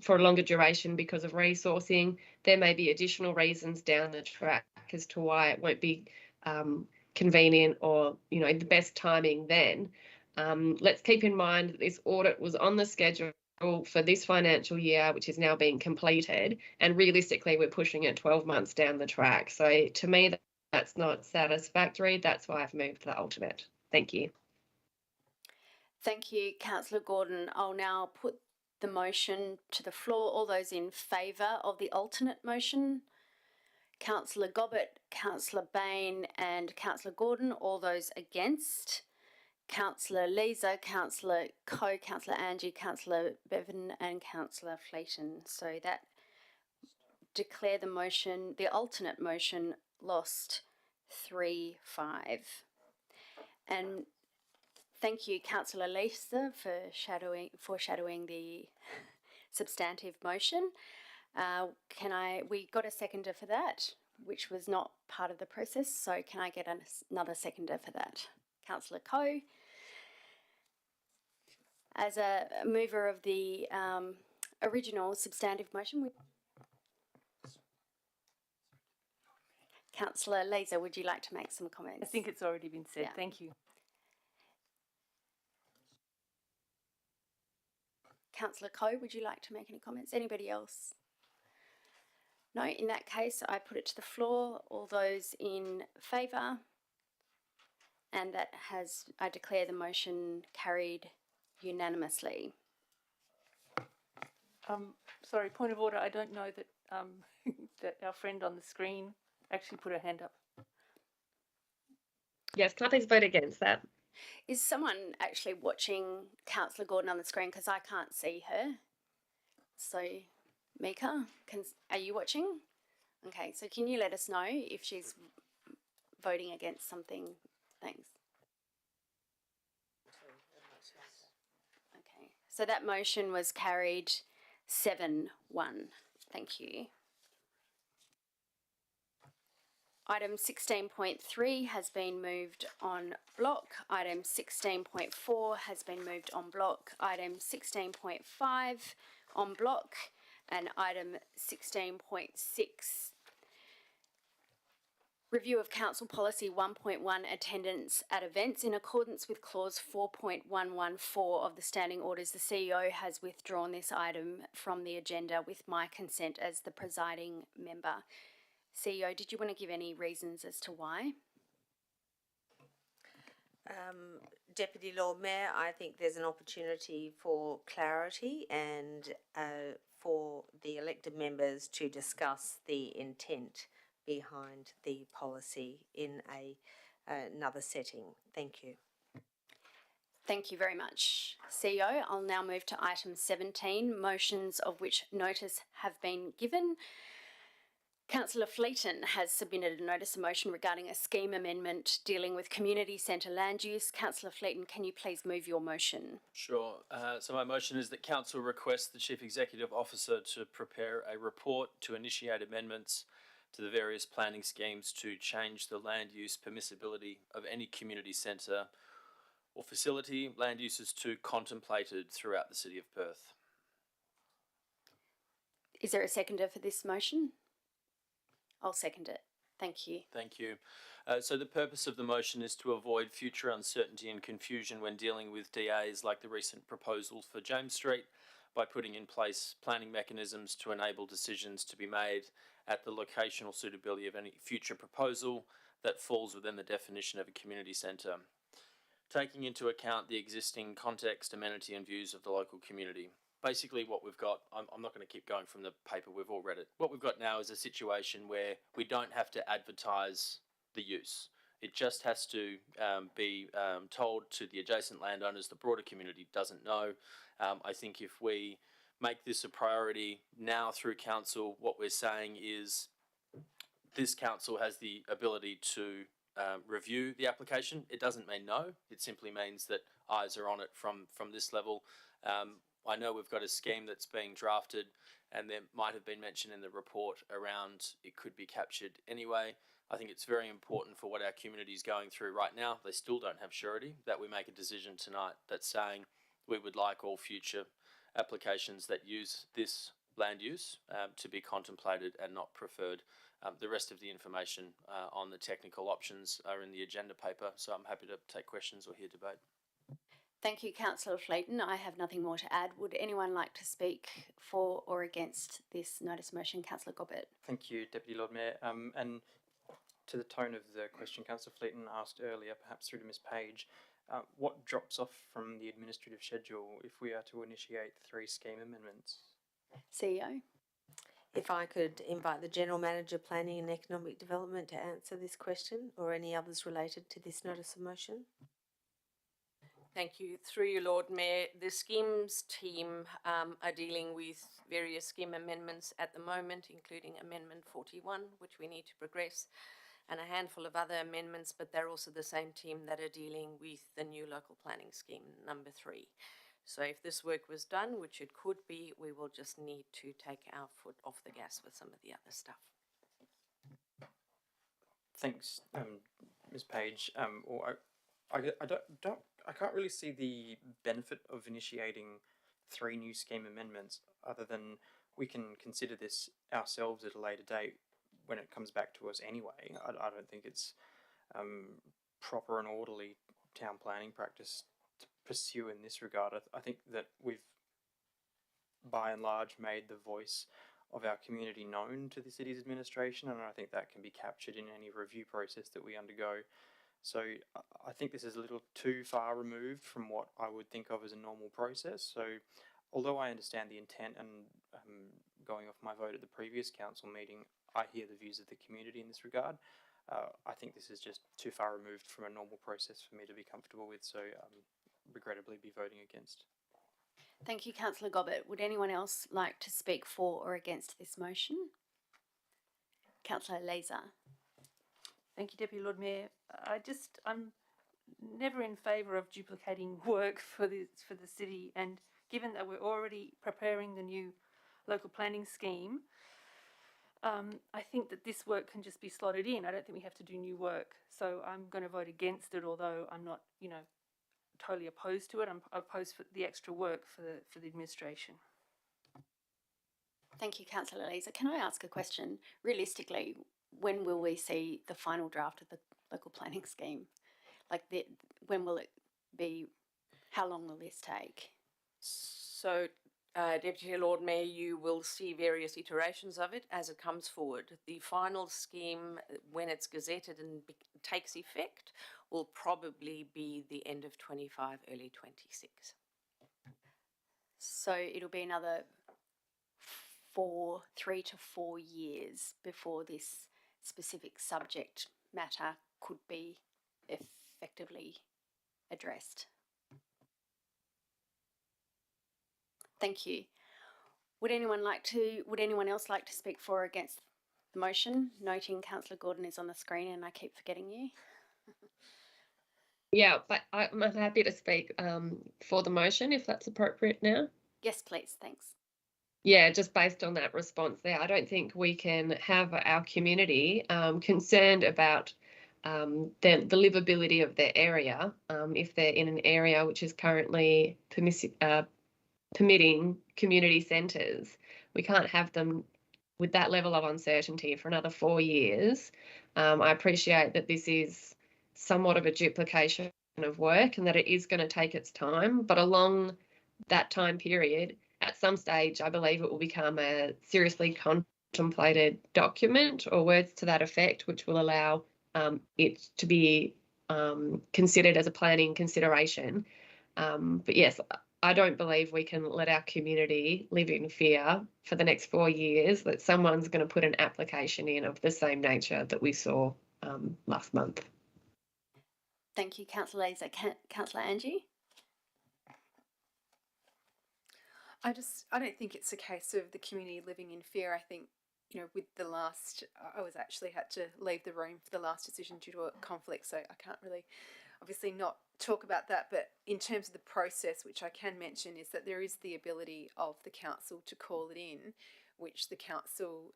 for a longer duration because of resourcing. There may be additional reasons down the track as to why it won't be convenient or, the best timing then. Let's keep in mind that this audit was on the schedule for this financial year, which is now being completed, and realistically we're pushing it 12 months down the track. So to me, that's not satisfactory. That's why I've moved the alternate. Thank you. Thank you, Councillor Gordon. I'll now put the motion to the floor. All those in favour of the alternate motion? Councillor Gobbett, Councillor Bain and Councillor Gordon. All those against? Councillor Leeser, Councillor Coe, Councillor Angie, Councillor Bevan and Councillor Fleeton. So that declare the motion, the alternate motion, lost 3-5. And thank you, Councillor Leeser, for foreshadowing the substantive motion. We got a seconder for that, which was not part of the process. So can I get another seconder for that? Councillor Coe. As a mover of the original substantive motion, Councillor Leeser, would you like to make some comments? I think it's already been said. Yeah. Thank you. Councillor Coe, would you like to make any comments? Anybody else? No, in that case, I put it to the floor. All those in favour? And I declare the motion carried unanimously. Sorry, point of order. I don't know that that our friend on the screen actually put her hand up. Yes, can I please vote against that? Is someone actually watching Councillor Gordon on the screen? Because I can't see her. So, Mika, are you watching? Okay, so can you let us know if she's voting against something? Thanks. Okay, so that motion was carried 7-1. Thank you. Item 16.3 has been moved on block. Item 16.4 has been moved on block. Item 16.5 on block. And item 16.6, review of Council Policy 1.1, attendance at events. In accordance with clause 4.114 of the Standing Orders, the CEO has withdrawn this item from the agenda with my consent as the presiding member. CEO, did you want to give any reasons as to why? Deputy Lord Mayor, I think there's an opportunity for clarity and for the elected members to discuss the intent behind the policy in another setting. Thank you. Thank you very much, CEO. I'll now move to item 17, motions of which notice have been given. Councillor Fleeton has submitted a notice of motion regarding a scheme amendment dealing with community centre land use. Councillor Fleeton, can you please move your motion? Sure. So my motion is that Council requests the Chief Executive Officer to prepare a report to initiate amendments to the various planning schemes to change the land use permissibility of any community centre or facility land uses to contemplated throughout the City of Perth. Is there a seconder for this motion? I'll second it. Thank you. Thank you. So the purpose of the motion is to avoid future uncertainty and confusion when dealing with DAs like the recent proposal for James Street by putting in place planning mechanisms to enable decisions to be made at the locational suitability of any future proposal that falls within the definition of a community centre, taking into account the existing context, amenity and views of the local community. Basically what we've got, I'm not going to keep going from the paper, we've all read it. What we've got now is a situation where we don't have to advertise the use. It just has to be told to the adjacent landowners. The broader community doesn't know. I think if we make this a priority now through council, what we're saying is this council has the ability to review the application. It doesn't mean no. It simply means that eyes are on it from this level. I know we've got a scheme that's being drafted and there might have been mentioned in the report around it could be captured anyway. I think it's very important for what our community is going through right now. They still don't have surety, that we make a decision tonight that's saying we would like all future applications that use this land use to be contemplated and not preferred. The rest of the information on the technical options are in the agenda paper, so I'm happy to take questions or hear debate. Thank you, Councillor Fleeton. I have nothing more to add. Would anyone like to speak for or against this notice motion? Councillor Gobbett. Thank you, Deputy Lord Mayor. And to the tone of the question Councillor Fleeton asked earlier, perhaps through to Ms Page, what drops off from the administrative schedule if we are to initiate 3 scheme amendments? CEO. If I could invite the General Manager, Planning and Economic Development to answer this question or any others related to this notice of motion. Thank you. Through you, Lord Mayor, the schemes team are dealing with various scheme amendments at the moment, including Amendment 41, which we need to progress, and a handful of other amendments, but they're also the same team that are dealing with the new local planning scheme, number 3. So if this work was done, which it could be, we will just need to take our foot off the gas with some of the other stuff. Thanks, Ms Page. I can't really see the benefit of initiating 3 new scheme amendments other than we can consider this ourselves at a later date when it comes back to us anyway. I don't think it's proper and orderly town planning practice to pursue in this regard. I think that we've by and large made the voice of our community known to the city's administration, and I think that can be captured in any review process that we undergo. So I think this is a little too far removed from what I would think of as a normal process. So although I understand the intent and going off my vote at the previous council meeting, I hear the views of the community in this regard. I think this is just too far removed from a normal process for me to be comfortable with, so regrettably be voting against. Thank you, Councillor Gobbett. Would anyone else like to speak for or against this motion? Councillor Laser. Thank you, Deputy Lord Mayor. I'm never in favour of duplicating work for the city, and given that we're already preparing the new local planning scheme, I think that this work can just be slotted in. I don't think we have to do new work. So I'm going to vote against it, although I'm not, totally opposed to it. I'm opposed for the extra work for the administration. Thank you, Councillor Laser. Can I ask a question? Realistically, when will we see the final draft of the local planning scheme? When will it be? How long will this take? So, Deputy Lord Mayor, you will see various iterations of it as it comes forward. The final scheme, when it's gazetted and takes effect, will probably be the end of 25, early 26. So it'll be another 3 to 4 years before this specific subject matter could be effectively addressed. Thank you. Would anyone else like to speak for or against the motion? Noting Councillor Gordon is on the screen and I keep forgetting you. Yeah, but I'm happy to speak for the motion if that's appropriate now. Yes, please. Thanks. Yeah, just based on that response there, I don't think we can have our community concerned about the livability of their area if they're in an area which is currently permitting community centres. We can't have them with that level of uncertainty for another 4 years. I appreciate that this is somewhat of a duplication of work and that it is going to take its time, but along that time period, at some stage, I believe it will become a seriously contemplated document or words to that effect, which will allow it to be considered as a planning consideration. But yes, I don't believe we can let our community live in fear for the next 4 years that someone's going to put an application in of the same nature that we saw last month. Thank you, Councillor Laser. Councillor Angie? I don't think it's a case of the community living in fear. I think, with the last, I was actually had to leave the room for the last decision due to a conflict, so I can't really obviously not talk about that. But in terms of the process, which I can mention, is that there is the ability of the council to call it in, which the council,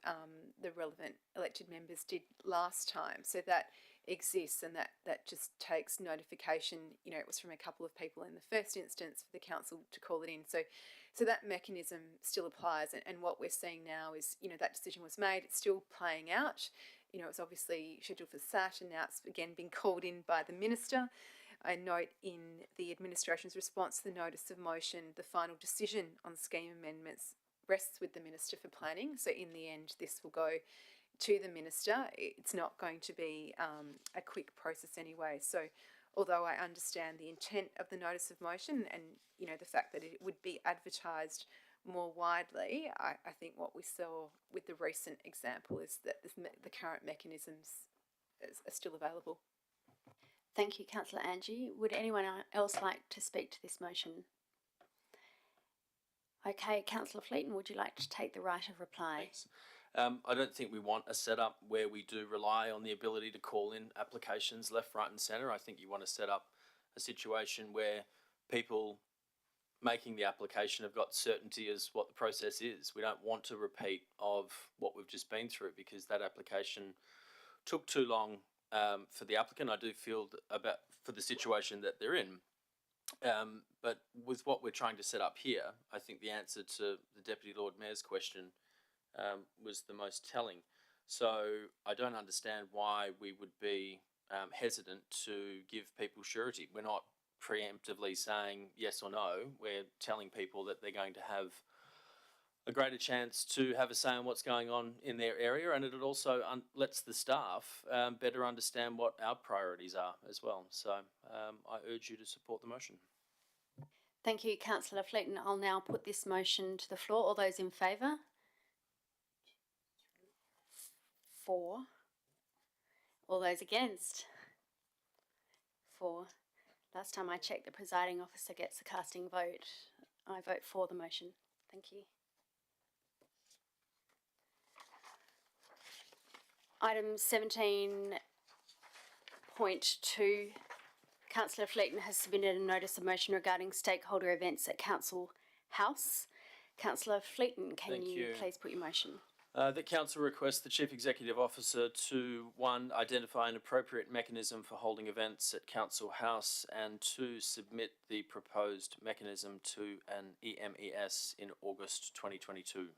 the relevant elected members did last time. So that exists, and that just takes notification. It was from a couple of people in the first instance for the council to call it in. So that mechanism still applies, and what we're seeing now is, that decision was made, it's still playing out. It was obviously scheduled for SAT, and now it's again been called in by the Minister. I note in the administration's response to the notice of motion, the final decision on scheme amendments rests with the Minister for Planning. So in the end, this will go to the Minister. It's not going to be a quick process anyway. So although I understand the intent of the notice of motion and, the fact that it would be advertised more widely, I think what we saw with the recent example is that the current mechanisms are still available. Thank you, Councillor Angie. Would anyone else like to speak to this motion? Okay, Councillor Fleeton, would you like to take the right of reply? Thanks. I don't think we want a setup where we do rely on the ability to call in applications left, right and centre. I think you want to set up a situation where people making the application have got certainty as what the process is. We don't want a repeat of what we've just been through, because that application took too long for the applicant. I do feel for the situation that they're in. But with what we're trying to set up here, I think the answer to the Deputy Lord Mayor's question was the most telling. So I don't understand why we would be hesitant to give people surety. We're not preemptively saying yes or no. We're telling people that they're going to have a greater chance to have a say on what's going on in their area, and it also lets the staff better understand what our priorities are as well. So I urge you to support the motion. Thank you, Councillor Fleeton. I'll now put this motion to the floor. All those in favour? 4. All those against? 4. Last time I checked, the presiding officer gets the casting vote. I vote for the motion. Thank you. Item 17.2. Councillor Fleeton has submitted a notice of motion regarding stakeholder events at Council House. Councillor Fleeton, can Thank you you. please put your motion? That Council requests the Chief Executive Officer to 1. Identify an appropriate mechanism for holding events at Council House, and 2. Submit the proposed mechanism to an EMES in August 2022.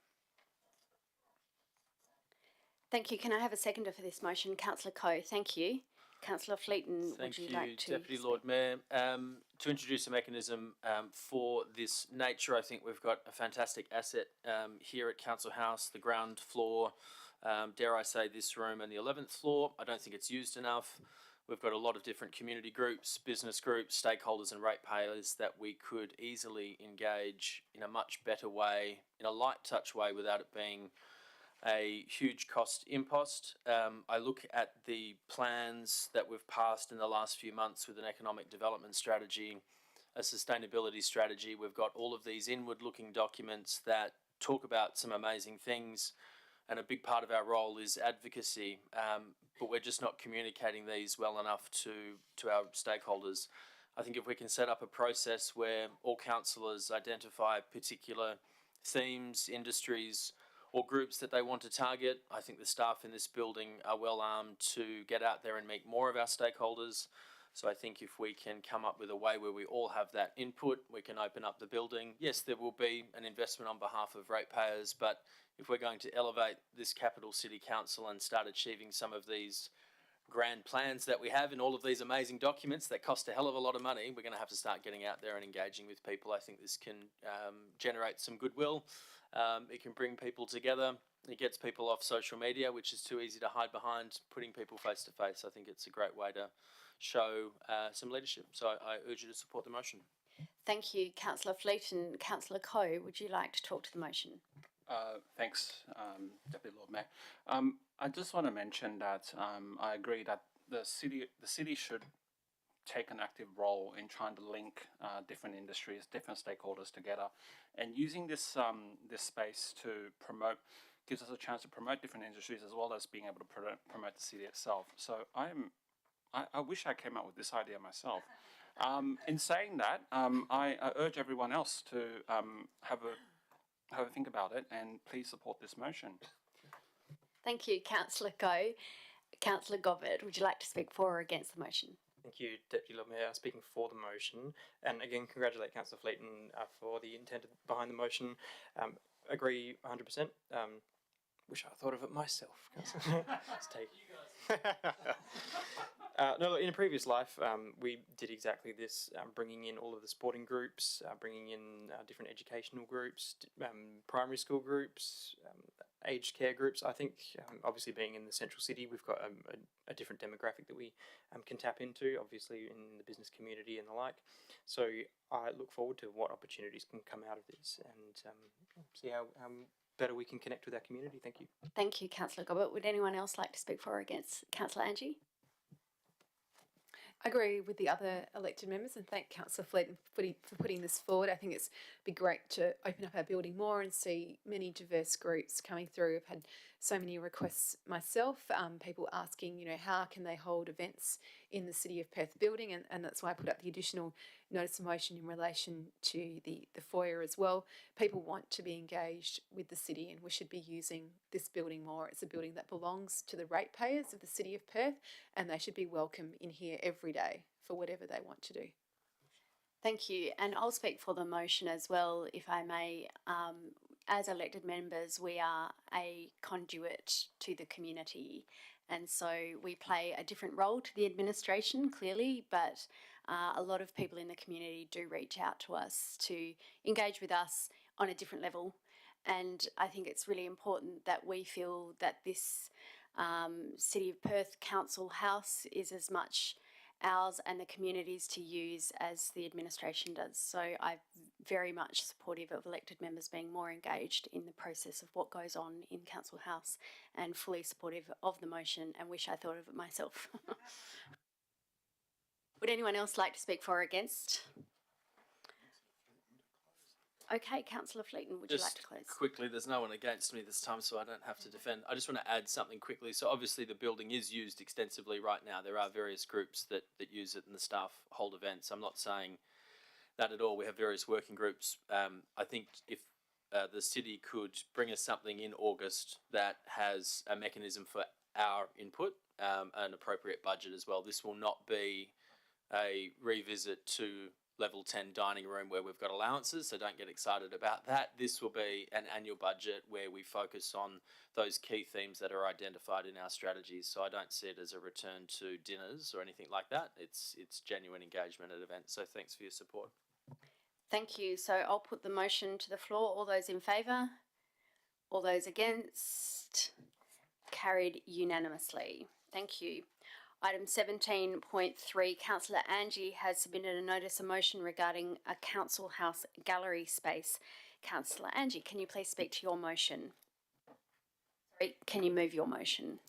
Thank you. Can I have a seconder for this motion? Councillor Coe, thank you. Councillor Fleeton, Thank would you like to Deputy speak? Lord Mayor. To introduce a mechanism for this nature, I think we've got a fantastic asset here at Council House, the ground floor, dare I say this room, and the 11th floor. I don't think it's used enough. We've got a lot of different community groups, business groups, stakeholders and ratepayers that we could easily engage in a much better way, in a light touch way, without it being a huge cost impost. I look at the plans that we've passed in the last few months with an economic development strategy, a sustainability strategy. We've got all of these inward-looking documents that talk about some amazing things, and a big part of our role is advocacy, but we're just not communicating these well enough to our stakeholders. I think if we can set up a process where all councillors identify particular themes, industries, or groups that they want to target, I think the staff in this building are well armed to get out there and meet more of our stakeholders. So I think if we can come up with a way where we all have that input, we can open up the building. Yes, there will be an investment on behalf of ratepayers, but if we're going to elevate this capital city council and start achieving some of these grand plans that we have in all of these amazing documents that cost a hell of a lot of money, we're going to have to start getting out there and engaging with people. I think this can generate some goodwill. It can bring people together. It gets people off social media, which is too easy to hide behind, putting people face to face. I think it's a great way to show some leadership. So I urge you to support the motion. Thank you, Councillor Fleeton. Councillor Coe, would you like to talk to the motion? Thanks, Deputy Lord Mayor. I just want to mention that I agree that the city should take an active role in trying to link different industries, different stakeholders together, and using this this space to promote gives us a chance to promote different industries as well as being able to promote the city itself. So I wish I came up with this idea myself. In saying that, I urge everyone else to have a think about it and please support this motion. Thank you, Councillor Coe. Councillor Gobbett, would you like to speak for or against the motion? Thank you, Deputy Lord Mayor. Speaking for the motion, and again, congratulate Councillor Fleeton for the intent behind the motion. Agree 100%. Wish I thought of it myself. Let's take. No, in a previous life, we did exactly this, bringing in all of the sporting groups, bringing in different educational groups, primary school groups, aged care groups. I think, obviously being in the central city, we've got a different demographic that we can tap into, obviously in the business community and the like. So I look forward to what opportunities can come out of this and see how better we can connect with our community. Thank you. Thank you, Councillor Gobbett. Would anyone else like to speak for or against? Councillor Angie? I agree with the other elected members and thank Councillor Fleeton for putting this forward. I think it's be great to open up our building more and see many diverse groups coming through. I've had so many requests myself, people asking, how can they hold events in the City of Perth building, and that's why I put up the additional notice of motion in relation to the foyer as well. People want to be engaged with the city and we should be using this building more. It's a building that belongs to the ratepayers of the City of Perth and they should be welcome in here every day for whatever they want to do. Thank you, and I'll speak for the motion as well, if I may. As elected members, we are a conduit to the community, and so we play a different role to the administration, clearly, but a lot of people in the community do reach out to us to engage with us on a different level, and I think it's really important that we feel that this City of Perth Council House is as much ours and the community's to use as the administration does. So I'm very much supportive of elected members being more engaged in the process of what goes on in Council House, and fully supportive of the motion, and wish I thought of it myself. Would anyone else like to speak for or against? Okay, Councillor Fleeton, would you like to close? Quickly, there's no one against me this time, so I don't have to defend. I just want to add something quickly. So obviously the building is used extensively right now. There are various groups that use it, and the staff hold events. I'm not saying that at all. We have various working groups. I think if the city could bring us something in August that has a mechanism for our input, an appropriate budget as well. This will not be a revisit to level 10 dining room where we've got allowances, so don't get excited about that. This will be an annual budget where we focus on those key themes that are identified in our strategies. So I don't see it as a return to dinners or anything like that. It's genuine engagement at events. So thanks for your support. Thank you. So I'll put the motion to the floor. All those in favour? All those against? Carried unanimously. Thank you. Item 17.3, Councillor Angie has submitted a notice of motion regarding a Council House gallery space. Councillor Angie, can you please speak to your motion? Sorry, can you move your motion?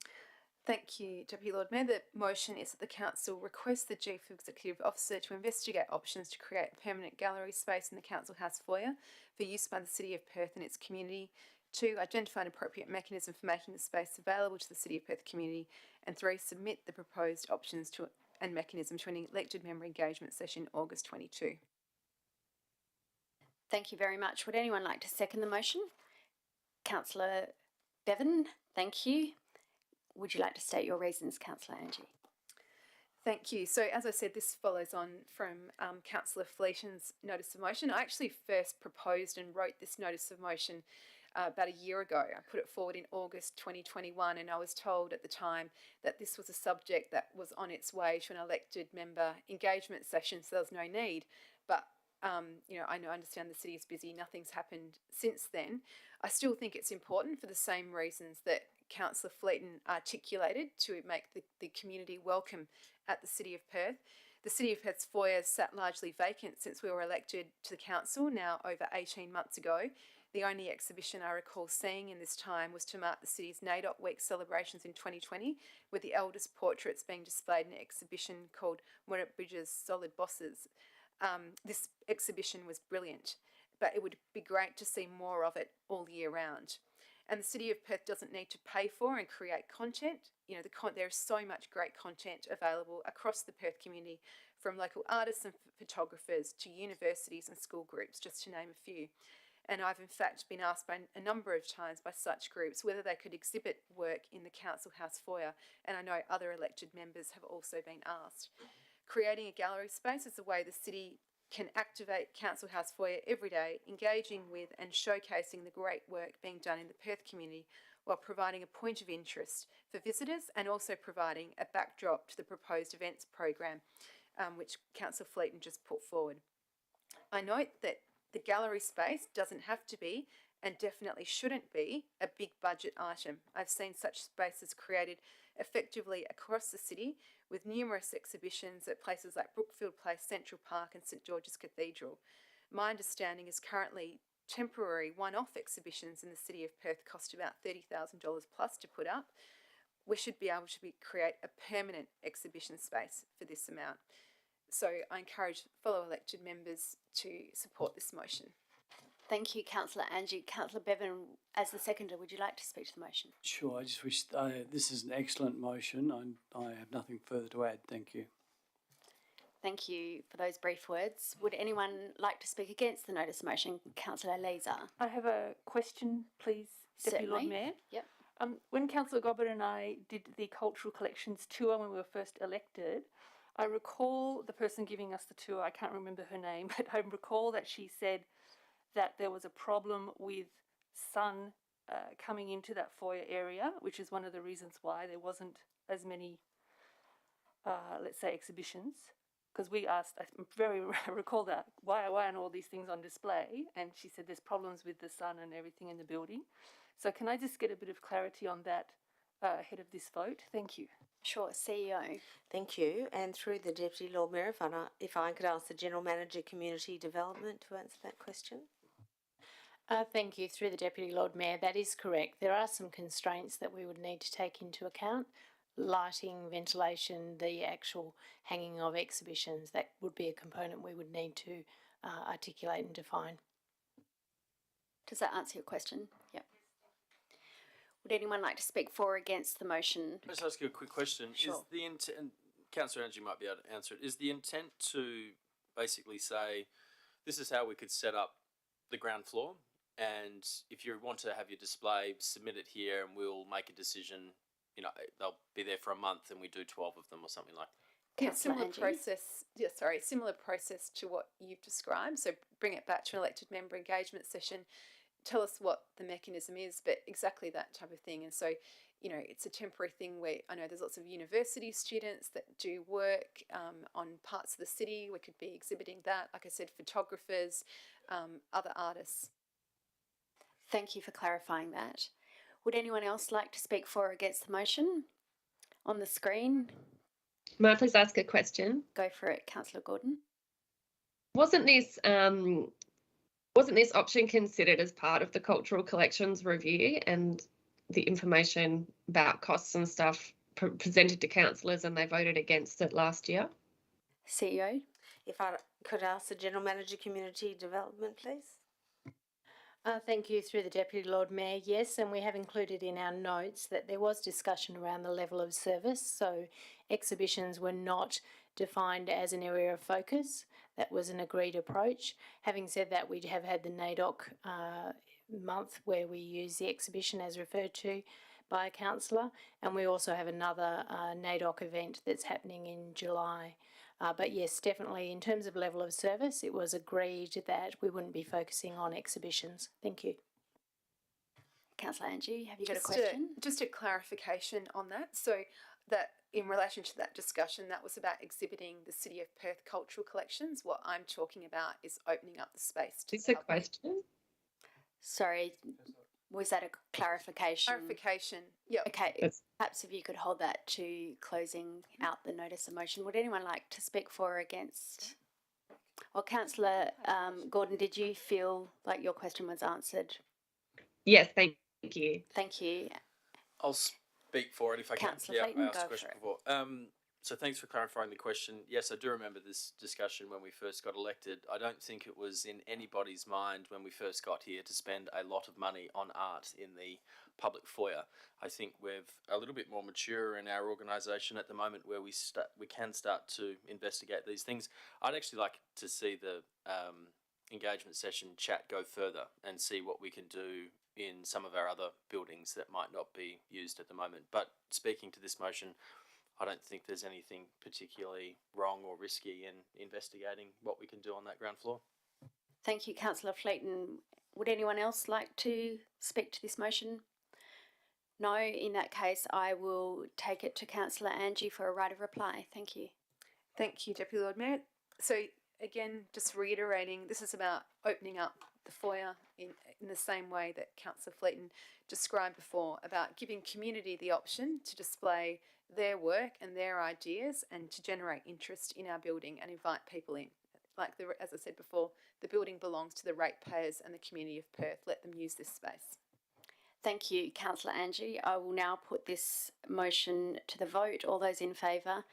Thank you, Deputy Lord Mayor. The motion is that the Council requests the Chief Executive Officer to investigate options to create a permanent gallery space in the Council House foyer for use by the City of Perth and its community. 2, identify an appropriate mechanism for making the space available to the City of Perth community. And 3, submit the proposed options and mechanism to an elected member engagement session August 22. Thank you very much. Would anyone like to second the motion? Councillor Bevan, thank you. Would you like to state your reasons, Councillor Angie? Thank you. So as I said, this follows on from Councillor Fleeton's notice of motion. I actually first proposed and wrote this notice of motion about a year ago. I put it forward in August 2021, and I was told at the time that this was a subject that was on its way to an elected member engagement session, so there was no need. But I understand the city is busy. Nothing's happened since then. I still think it's important for the same reasons that Councillor Fleeton articulated, to make the community welcome at the City of Perth. The City of Perth's foyer sat largely vacant since we were elected to the council now over 18 months ago. The only exhibition I recall seeing in this time was to mark the city's NAIDOC Week celebrations in 2020, with the eldest portraits being displayed in an exhibition called Murray Bridges Solid Bosses. This exhibition was brilliant, but it would be great to see more of it all year round. And the City of Perth doesn't need to pay for and create content. There's so much great content available across the Perth community, from local artists and photographers to universities and school groups, just to name a few. And I've in fact been asked by a number of times by such groups whether they could exhibit work in the Council House foyer, and I know other elected members have also been asked. Creating a gallery space is a way the city can activate Council House foyer every day, engaging with and showcasing the great work being done in the Perth community, while providing a point of interest for visitors and also providing a backdrop to the proposed events program, which Councillor Fleeton just put forward. I note that the gallery space doesn't have to be, and definitely shouldn't be, a big budget item. I've seen such spaces created effectively across the city, with numerous exhibitions at places like Brookfield Place, Central Park and St George's Cathedral. My understanding is currently temporary one-off exhibitions in the City of Perth cost about $30,000 plus to put up. We should be able to create a permanent exhibition space for this amount. So I encourage fellow elected members to support this motion. Thank you, Councillor Angie. Councillor Bevan, as the seconder, would you like to speak to the motion? Sure, I just wish this is an excellent motion. I have nothing further to add. Thank you. Thank you for those brief words. Would anyone like to speak against the notice of motion? Councillor Leeser. I have a question, please, Deputy Lord Mayor. Yep. When Councillor Gobbett and I did the Cultural Collections tour when we were first elected, I recall the person giving us the tour, I can't remember her name, but I recall that she said that there was a problem with sun coming into that foyer area, which is one of the reasons why there wasn't as many, let's say, exhibitions. Because we asked, I recall that, why aren't all these things on display? And she said there's problems with the sun and everything in the building. So can I just get a bit of clarity on that ahead of this vote? Thank you. Sure, CEO. Thank you. And through the Deputy Lord Mayor, if I could ask the General Manager Community Development to answer that question. Thank you. Through the Deputy Lord Mayor, that is correct. There are some constraints that we would need to take into account. Lighting, ventilation, the actual hanging of exhibitions, that would be a component we would need to articulate and define. Does that answer your question? Yep. Would anyone like to speak for or against the motion? Can I just ask you a quick question? Sure. Is the intent, Councillor Angie might be able to answer it, is the intent to basically say, this is how we could set up the ground floor, and if you want to have your display, submit it here and we'll make a decision, you know, they'll be there for a month and we do 12 of them or something like that? Yeah, Councillor similar Angie? process. Yeah, sorry, similar process to what you've described. So bring it back to an elected member engagement session. Tell us what the mechanism is, but exactly that type of thing. And so, you know, it's a temporary thing where I know there's lots of university students that do work on parts of the city. We could be exhibiting that. Like I said, photographers, other artists. Thank you for clarifying that. Would anyone else like to speak for or against the motion? On the screen, May I please ask a question? go for it, Councillor Gordon. Wasn't this option considered as part of the cultural collections review and the information about costs and stuff presented to councillors, and they voted against it last year? CEO? If I could ask the General Manager Community Development, please. Thank you. Through the Deputy Lord Mayor, yes, and we have included in our notes that there was discussion around the level of service, so exhibitions were not defined as an area of focus. That was an agreed approach. Having said that, we have had the NAIDOC month where we use the exhibition as referred to by a councillor, and we also have another NAIDOC event that's happening in July. But yes, definitely in terms of level of service, it was agreed that we wouldn't be focusing on exhibitions. Thank you. Councillor Angie, have you got a question? Just a clarification on that. So that in relation to that discussion, that was about exhibiting the City of Perth cultural collections. What I'm talking about is opening up the space to It's a question. Sorry, was that a clarification? Clarification. Yeah. Okay, That's- perhaps if you could hold that to closing out the notice of motion. Would anyone like to speak for or against? Well, Councillor Gordon, did you feel like your question was answered? Yes, thank you. Thank you. I'll speak for it if I can. Councillor Clayton, I asked go a question for it. before. So thanks for clarifying the question. Yes, I do remember this discussion when we first got elected. I don't think it was in anybody's mind when we first got here to spend a lot of money on art in the public foyer. I think we're a little bit more mature in our organisation at the moment where we can start to investigate these things. I'd actually like to see the engagement session chat go further and see what we can do in some of our other buildings that might not be used at the moment. But speaking to this motion, I don't think there's anything particularly wrong or risky in investigating what we can do on that ground floor. Thank you, Councillor Fleeton. Would anyone else like to speak to this motion? No, in that case, I will take it to Councillor Angie for a right of reply. Thank you. Thank you, Deputy Lord Mayor. So again, just reiterating, this is about opening up the foyer in the same way that Councillor Fleeton described before, about giving community the option to display their work and their ideas and to generate interest in our building and invite people in. Like, as I said before, the building belongs to the ratepayers and the community of Perth. Let them use this space. Thank you, Councillor Angie. I will now put this motion to the vote. All those in favour?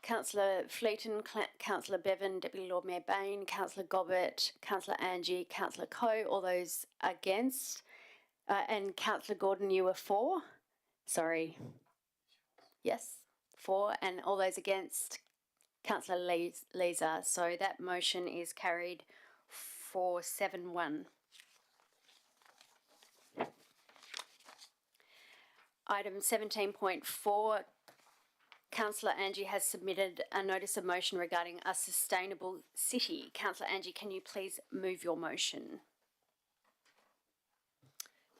Councillor Fleeton, Councillor Bevan, Deputy Lord Mayor Bain, Councillor Gobbett, Councillor Angie, Councillor Coe. All those against? And Councillor Gordon, you were for? Sorry. Yes, for. And all those against? Councillor Leeser. So that motion is carried 4-7-1. Item 17.4, Councillor Angie has submitted a notice of motion regarding a sustainable city. Councillor Angie, can you please move your motion?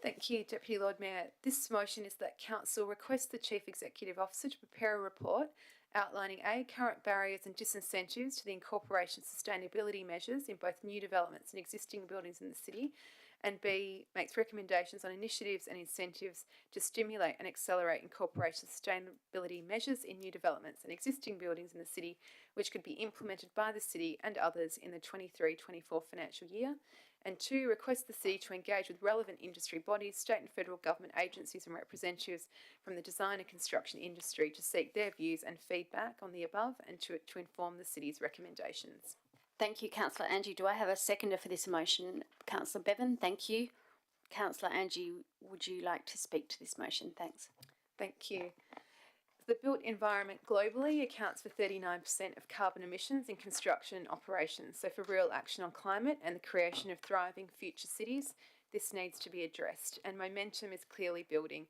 Thank you, Deputy Lord Mayor. This motion is that Council requests the Chief Executive Officer to prepare a report outlining A, current barriers and disincentives to the incorporation of sustainability measures in both new developments and existing buildings in the city, and B, makes recommendations on initiatives and incentives to stimulate and accelerate incorporation of sustainability measures in new developments and existing buildings in the city, which could be implemented by the city and others in the 23-24 financial year. And 2, request the city to engage with relevant industry bodies, state and federal government agencies and representatives from the design and construction industry to seek their views and feedback on the above and to inform the city's recommendations. Thank you, Councillor Angie. Do I have a seconder for this motion? Councillor Bevan, thank you. Councillor Angie, would you like to speak to this motion? Thanks. Thank you. The built environment globally accounts for 39% of carbon emissions in construction operations. So for real action on climate and the creation of thriving future cities, this needs to be addressed, and momentum is clearly building.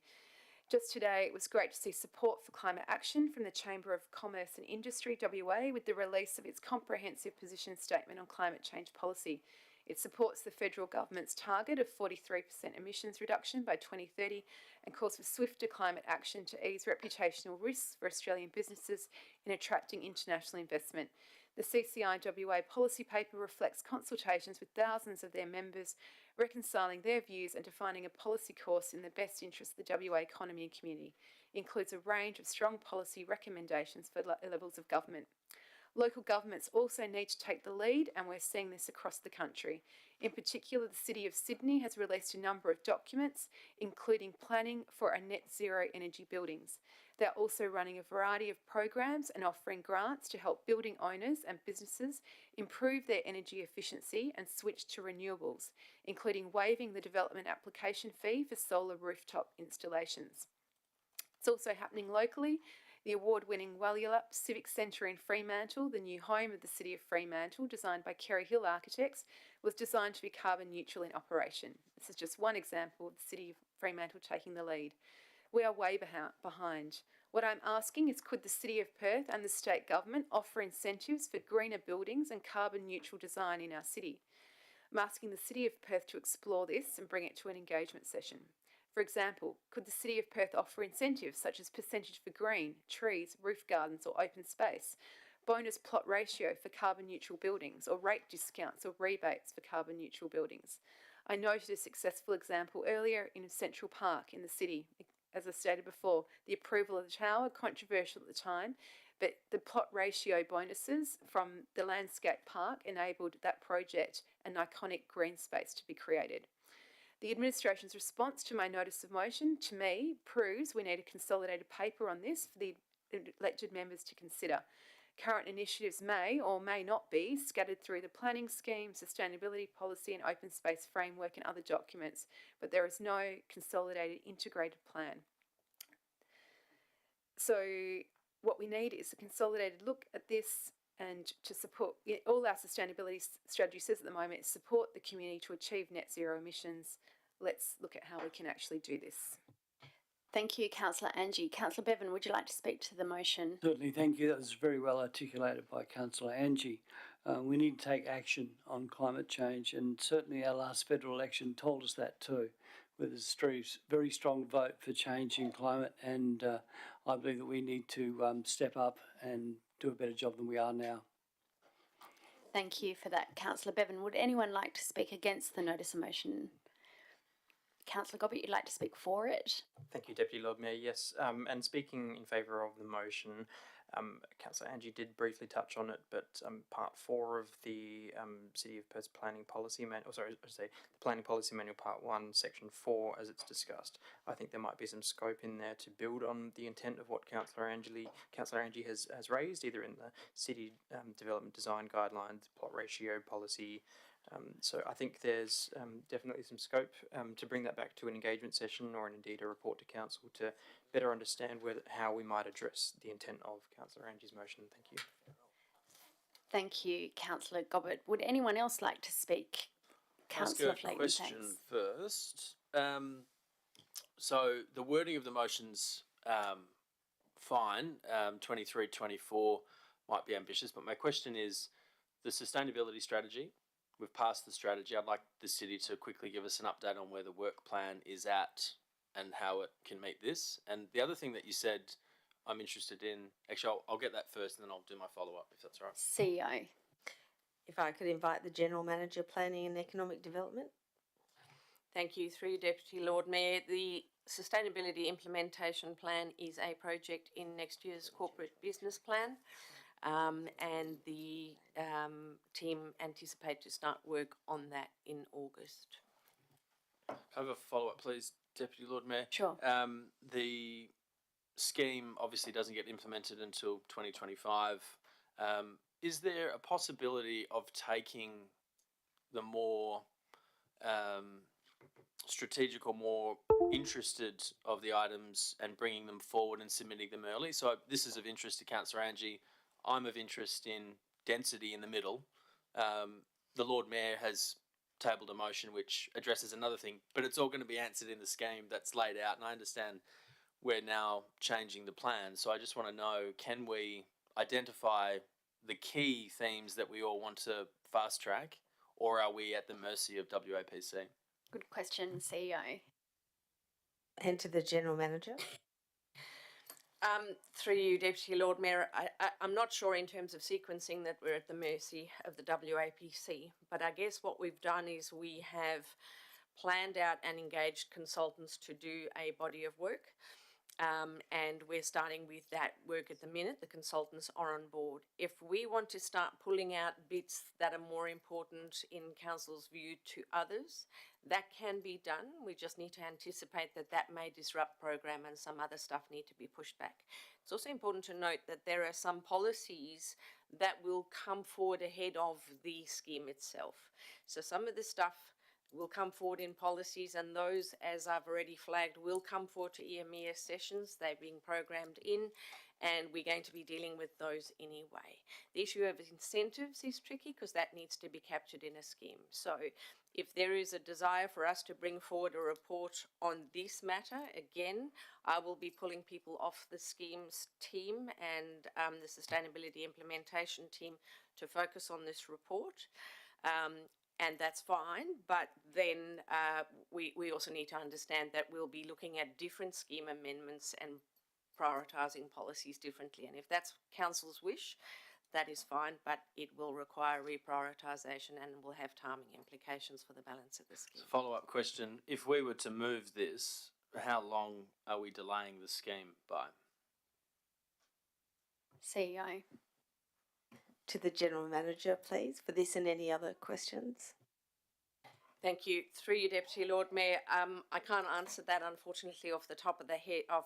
Just today, it was great to see support for climate action from the Chamber of Commerce and Industry, WA, with the release of its comprehensive position statement on climate change policy. It supports the federal government's target of 43% emissions reduction by 2030 and calls for swifter climate action to ease reputational risks for Australian businesses in attracting international investment. The CCI-WA policy paper reflects consultations with thousands of their members, reconciling their views and defining a policy course in the best interest of the WA economy and community. It includes a range of strong policy recommendations for levels of government. Local governments also need to take the lead, and we're seeing this across the country. In particular, the City of Sydney has released a number of documents, including planning for a net zero energy buildings. They're also running a variety of programs and offering grants to help building owners and businesses improve their energy efficiency and switch to renewables, including waiving the development application fee for solar rooftop installations. It's also happening locally. The award-winning Walyalup Civic Centre in Fremantle, the new home of the City of Fremantle, designed by Kerry Hill Architects, was designed to be carbon neutral in operation. This is just one example of the City of Fremantle taking the lead. We are way behind. What I'm asking is, could the City of Perth and the state government offer incentives for greener buildings and carbon neutral design in our city? I'm asking the City of Perth to explore this and bring it to an engagement session. For example, could the City of Perth offer incentives such as percentage for green, trees, roof gardens or open space, bonus plot ratio for carbon neutral buildings, or rate discounts or rebates for carbon neutral buildings? I noted a successful example earlier in Central Park in the city. As I stated before, the approval of the tower, controversial at the time, but the plot ratio bonuses from the landscape park enabled that project an iconic green space to be created. The administration's response to my notice of motion, to me, proves we need a consolidated paper on this for the elected members to consider. Current initiatives may or may not be scattered through the planning scheme, sustainability policy and open space framework and other documents, but there is no consolidated integrated plan. So what we need is a consolidated look at this, and to support, all our sustainability strategy says at the moment is support the community to achieve net zero emissions. Let's look at how we can actually do this. Thank you, Councillor Angie. Councillor Bevan, would you like to speak to the motion? Certainly, thank you. That was very well articulated by Councillor Angie. We need to take action on climate change, and certainly our last federal election told us that too, with a very strong vote for changing climate, and I believe that we need to step up and do a better job than we are now. Thank you for that, Councillor Bevan. Would anyone like to speak against the notice of motion? Councillor Gobbett, you'd like to speak for it? Thank you, Deputy Lord Mayor. Yes, and speaking in favour of the motion, Councillor Angie did briefly touch on it, but Part 4 of the City of Perth's Planning Policy Manual, the Planning Policy Manual Part 1, Section 4, as it's discussed, I think there might be some scope in there to build on the intent of what Councillor Angie has raised, either in the City Development Design Guidelines, Plot Ratio Policy. So I think there's definitely some scope to bring that back to an engagement session, or indeed a report to Council, to better understand how we might address the intent of Councillor Angie's motion. Thank you. Thank you, Councillor Gobbett. Would anyone else like to speak? Councillor Flayton, question thanks. first. So the wording of the motion's fine. 23-24 might be ambitious, but my question is the sustainability strategy. We've passed the strategy. I'd like the city to quickly give us an update on where the work plan is at and how it can meet this. And the other thing that you said I'm interested in, actually I'll get that first and then I'll do my follow-up if that's all right. CEO. If I could invite the General Manager, Planning and Economic Development. Thank you. Through you, Deputy Lord Mayor. The Sustainability Implementation Plan is a project in next year's corporate business plan, and the team anticipate to start work on that in August. Can I have a follow-up, please, Deputy Lord Mayor? Sure. The scheme obviously doesn't get implemented until 2025. Is there a possibility of taking the more strategic or more interested of the items and bringing them forward and submitting them early? So this is of interest to Councillor Angie. I'm of interest in density in the middle. The Lord Mayor has tabled a motion which addresses another thing, but it's all going to be answered in the scheme that's laid out, and I understand we're now changing the plan. So I just want to know, can we identify the key themes that we all want to fast track, or are we at the mercy of WAPC? Good question, CEO. And to the General Manager. Through you, Deputy Lord Mayor, I'm not sure in terms of sequencing that we're at the mercy of the WAPC, but I guess what we've done is we have planned out and engaged consultants to do a body of work. And we're starting with that work at the minute. The consultants are on board. If we want to start pulling out bits that are more important in Council's view to others, that can be done. We just need to anticipate that that may disrupt program and some other stuff need to be pushed back. It's also important to note that there are some policies that will come forward ahead of the scheme itself. So some of the stuff will come forward in policies, and those, as I've already flagged, will come forward to EMES sessions. They're being programmed in, and we're going to be dealing with those anyway. The issue of incentives is tricky because that needs to be captured in a scheme. So if there is a desire for us to bring forward a report on this matter, again, I will be pulling people off the schemes team and the sustainability implementation team to focus on this report. And that's fine, but then we also need to understand that we'll be looking at different scheme amendments and prioritising policies differently. And if that's Council's wish, that is fine, but it will require reprioritisation and will have timing implications for the balance of the scheme. Follow-up question. If we were to move this, how long are we delaying the scheme by? CEO. To the General Manager, please, for this and any other questions. Thank you. Through you, Deputy Lord Mayor. I can't answer that, unfortunately, off the top of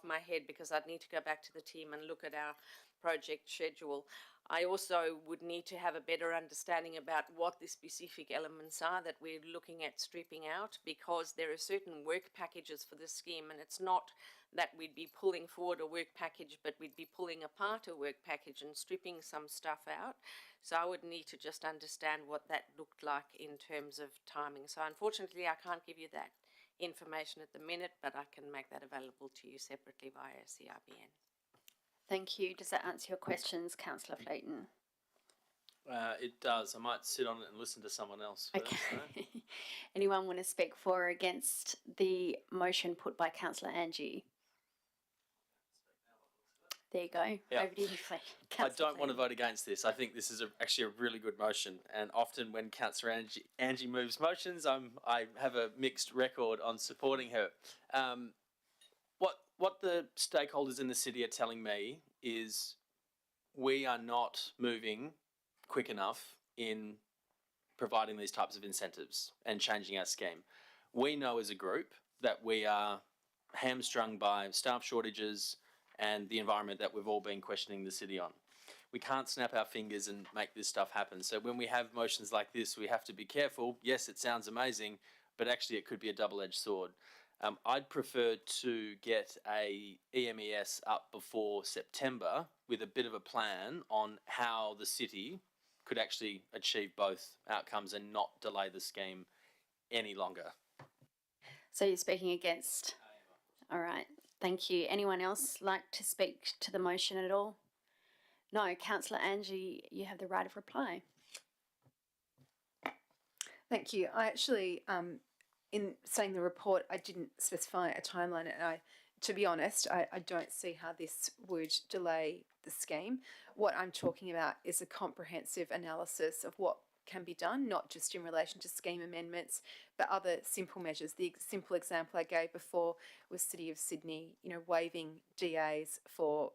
my head because I'd need to go back to the team and look at our project schedule. I also would need to have a better understanding about what the specific elements are that we're looking at stripping out, because there are certain work packages for this scheme, and it's not that we'd be pulling forward a work package, but we'd be pulling apart a work package and stripping some stuff out. So I would need to just understand what that looked like in terms of timing. So unfortunately, I can't give you that information at the minute, but I can make that available to you separately via CRBN. Thank you. Does that answer your questions, Councillor Flayton? It does. I might sit on it and listen to someone else first. Okay. Anyone want to speak for or against the motion put by Councillor Angie? There you go. Yeah. Over to you, I don't want to vote against this. I think this is actually a really good motion. And often when Councillor Angie moves motions, I have a mixed record on supporting her. What the stakeholders in the city are telling me is we are not moving quick enough in providing these types of incentives and changing our scheme. We know as a group that we are hamstrung by staff shortages and the environment that we've all been questioning the city on. We can't snap our fingers and make this stuff happen. So when we have motions like this, we have to be careful. Yes, it sounds amazing, but actually it could be a double-edged sword. I'd prefer to get a EMES up before September with a bit of a plan on how the city could actually achieve both outcomes and not delay the scheme any longer. So you're speaking against? All right. Thank you. Anyone else like to speak to the motion at all? No. Councillor Angie, you have the right of reply. Thank you. I actually, in saying the report, I didn't specify a timeline, and to be honest, I don't see how this would delay the scheme. What I'm talking about is a comprehensive analysis of what can be done, not just in relation to scheme amendments, but other simple measures. The simple example I gave before was City of Sydney, waiving DAs for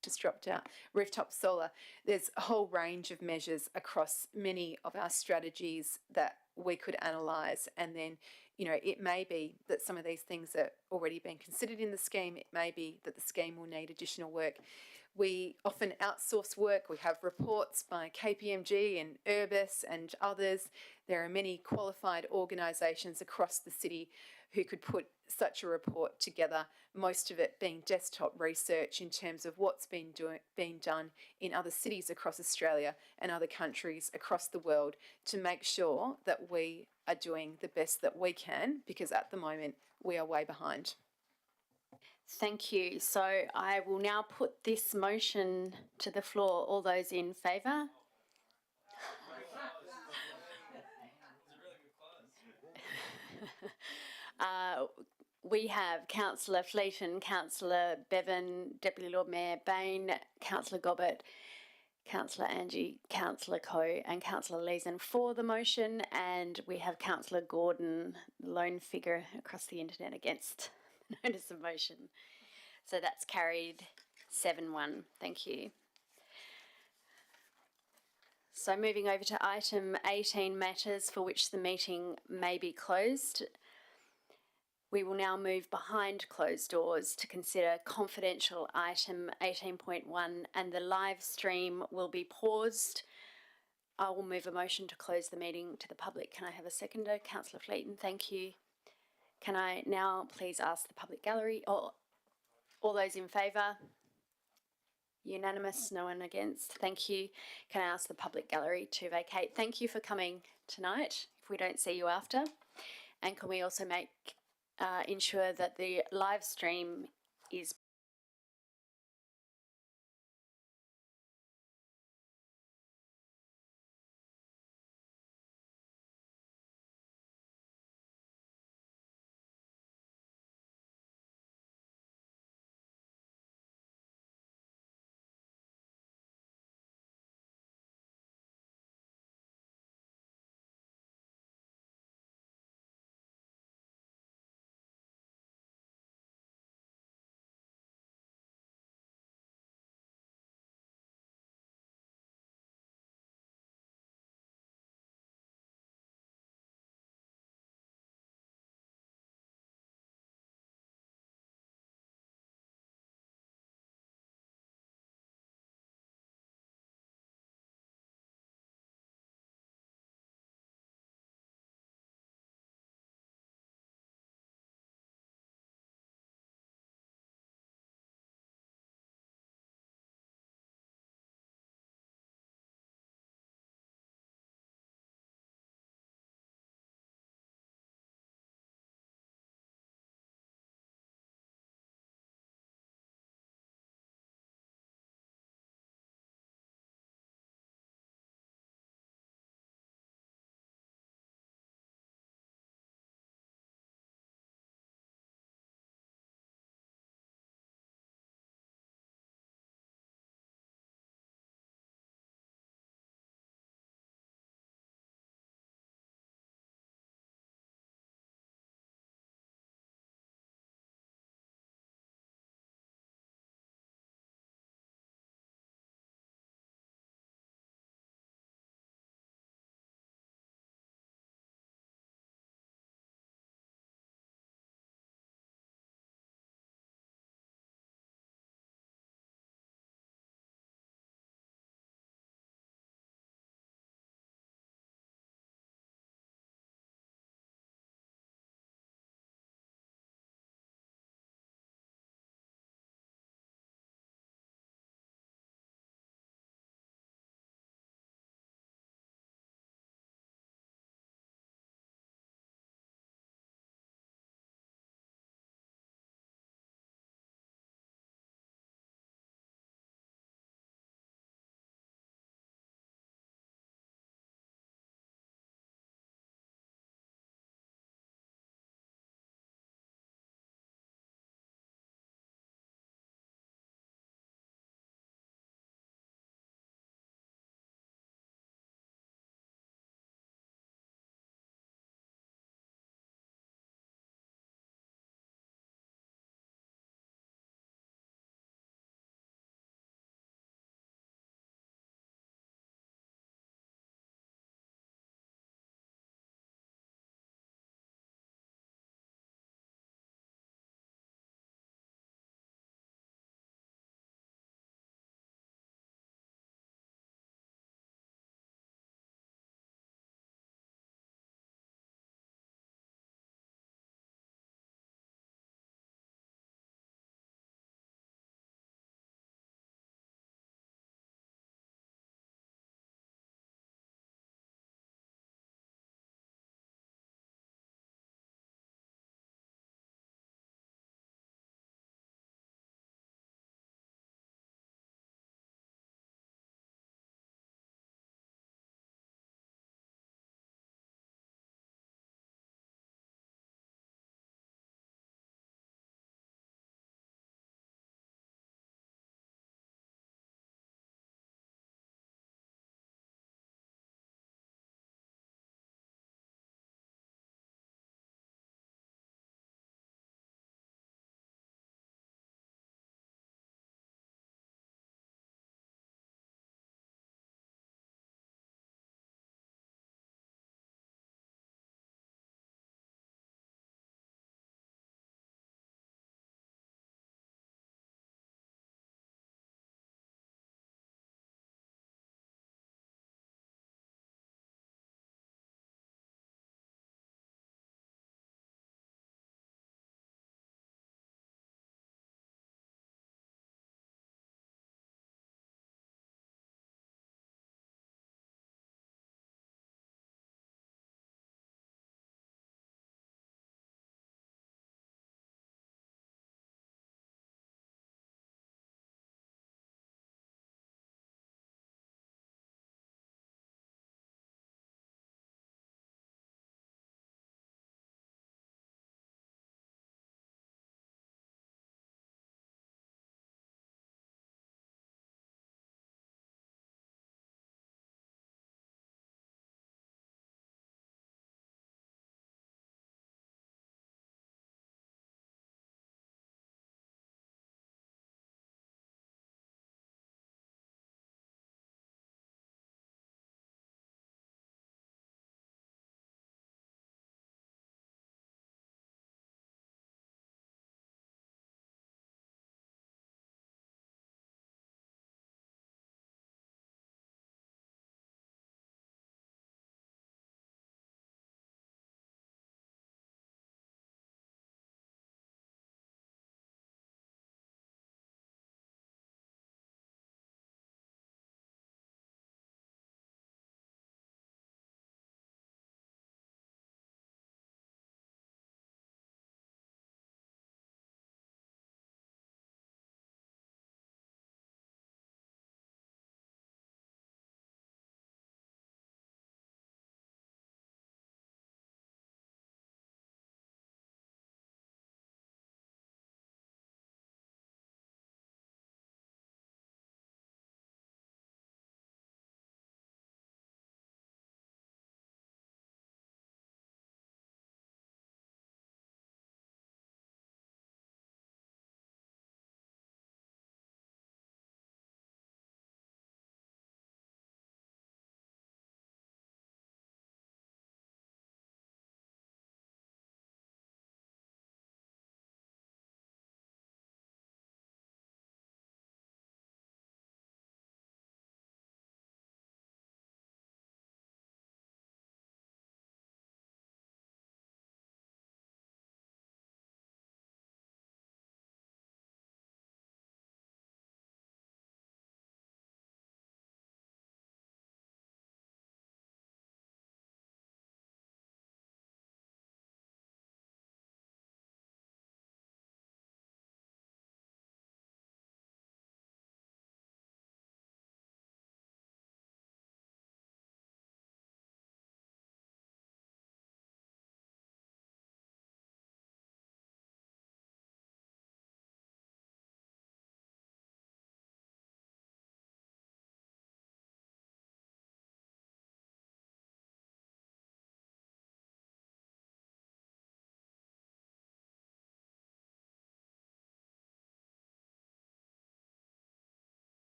just dropped out, rooftop solar. There's a whole range of measures across many of our strategies that we could analyse, and then it may be that some of these things are already being considered in the scheme. It may be that the scheme will need additional work. We often outsource work. We have reports by KPMG and Urbis and others. There are many qualified organisations across the city who could put such a report together, most of it being desktop research in terms of what's being done in other cities across Australia and other countries across the world to make sure that we are doing the best that we can, because at the moment we are way behind. Thank you. So I will now put this motion to the floor. All those in favour? We have Councillor Fleeton, Councillor Bevan, Deputy Lord Mayor Bain, Councillor Gobbett, Councillor Angie, Councillor Coe and Councillor Leeson for the motion, and we have Councillor Gordon, the lone figure across the internet, against the notice of motion. So that's carried 7-1. Thank you. So moving over to item 18, matters for which the meeting may be closed. We will now move behind closed doors to consider confidential item 18.1, and the live stream will be paused. I will move a motion to close the meeting to the public. Can I have a seconder? Councillor Fleeton, thank you. Can I now please ask the public gallery, or all those in favour? Unanimous, no one against. Thank you. Can I ask the public gallery to vacate? Thank you for coming tonight, if we don't see you after. And can we also ensure that the live stream is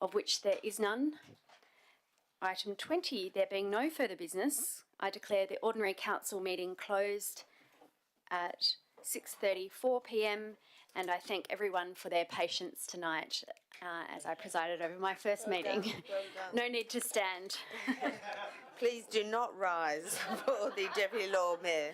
of which there is none. Item 20, there being no further business, I declare the ordinary council meeting closed at 6:34 p.m. and I thank everyone for their patience tonight as I presided over my first meeting. Well done. No need to stand. Please do not rise for the Deputy Lord Mayor.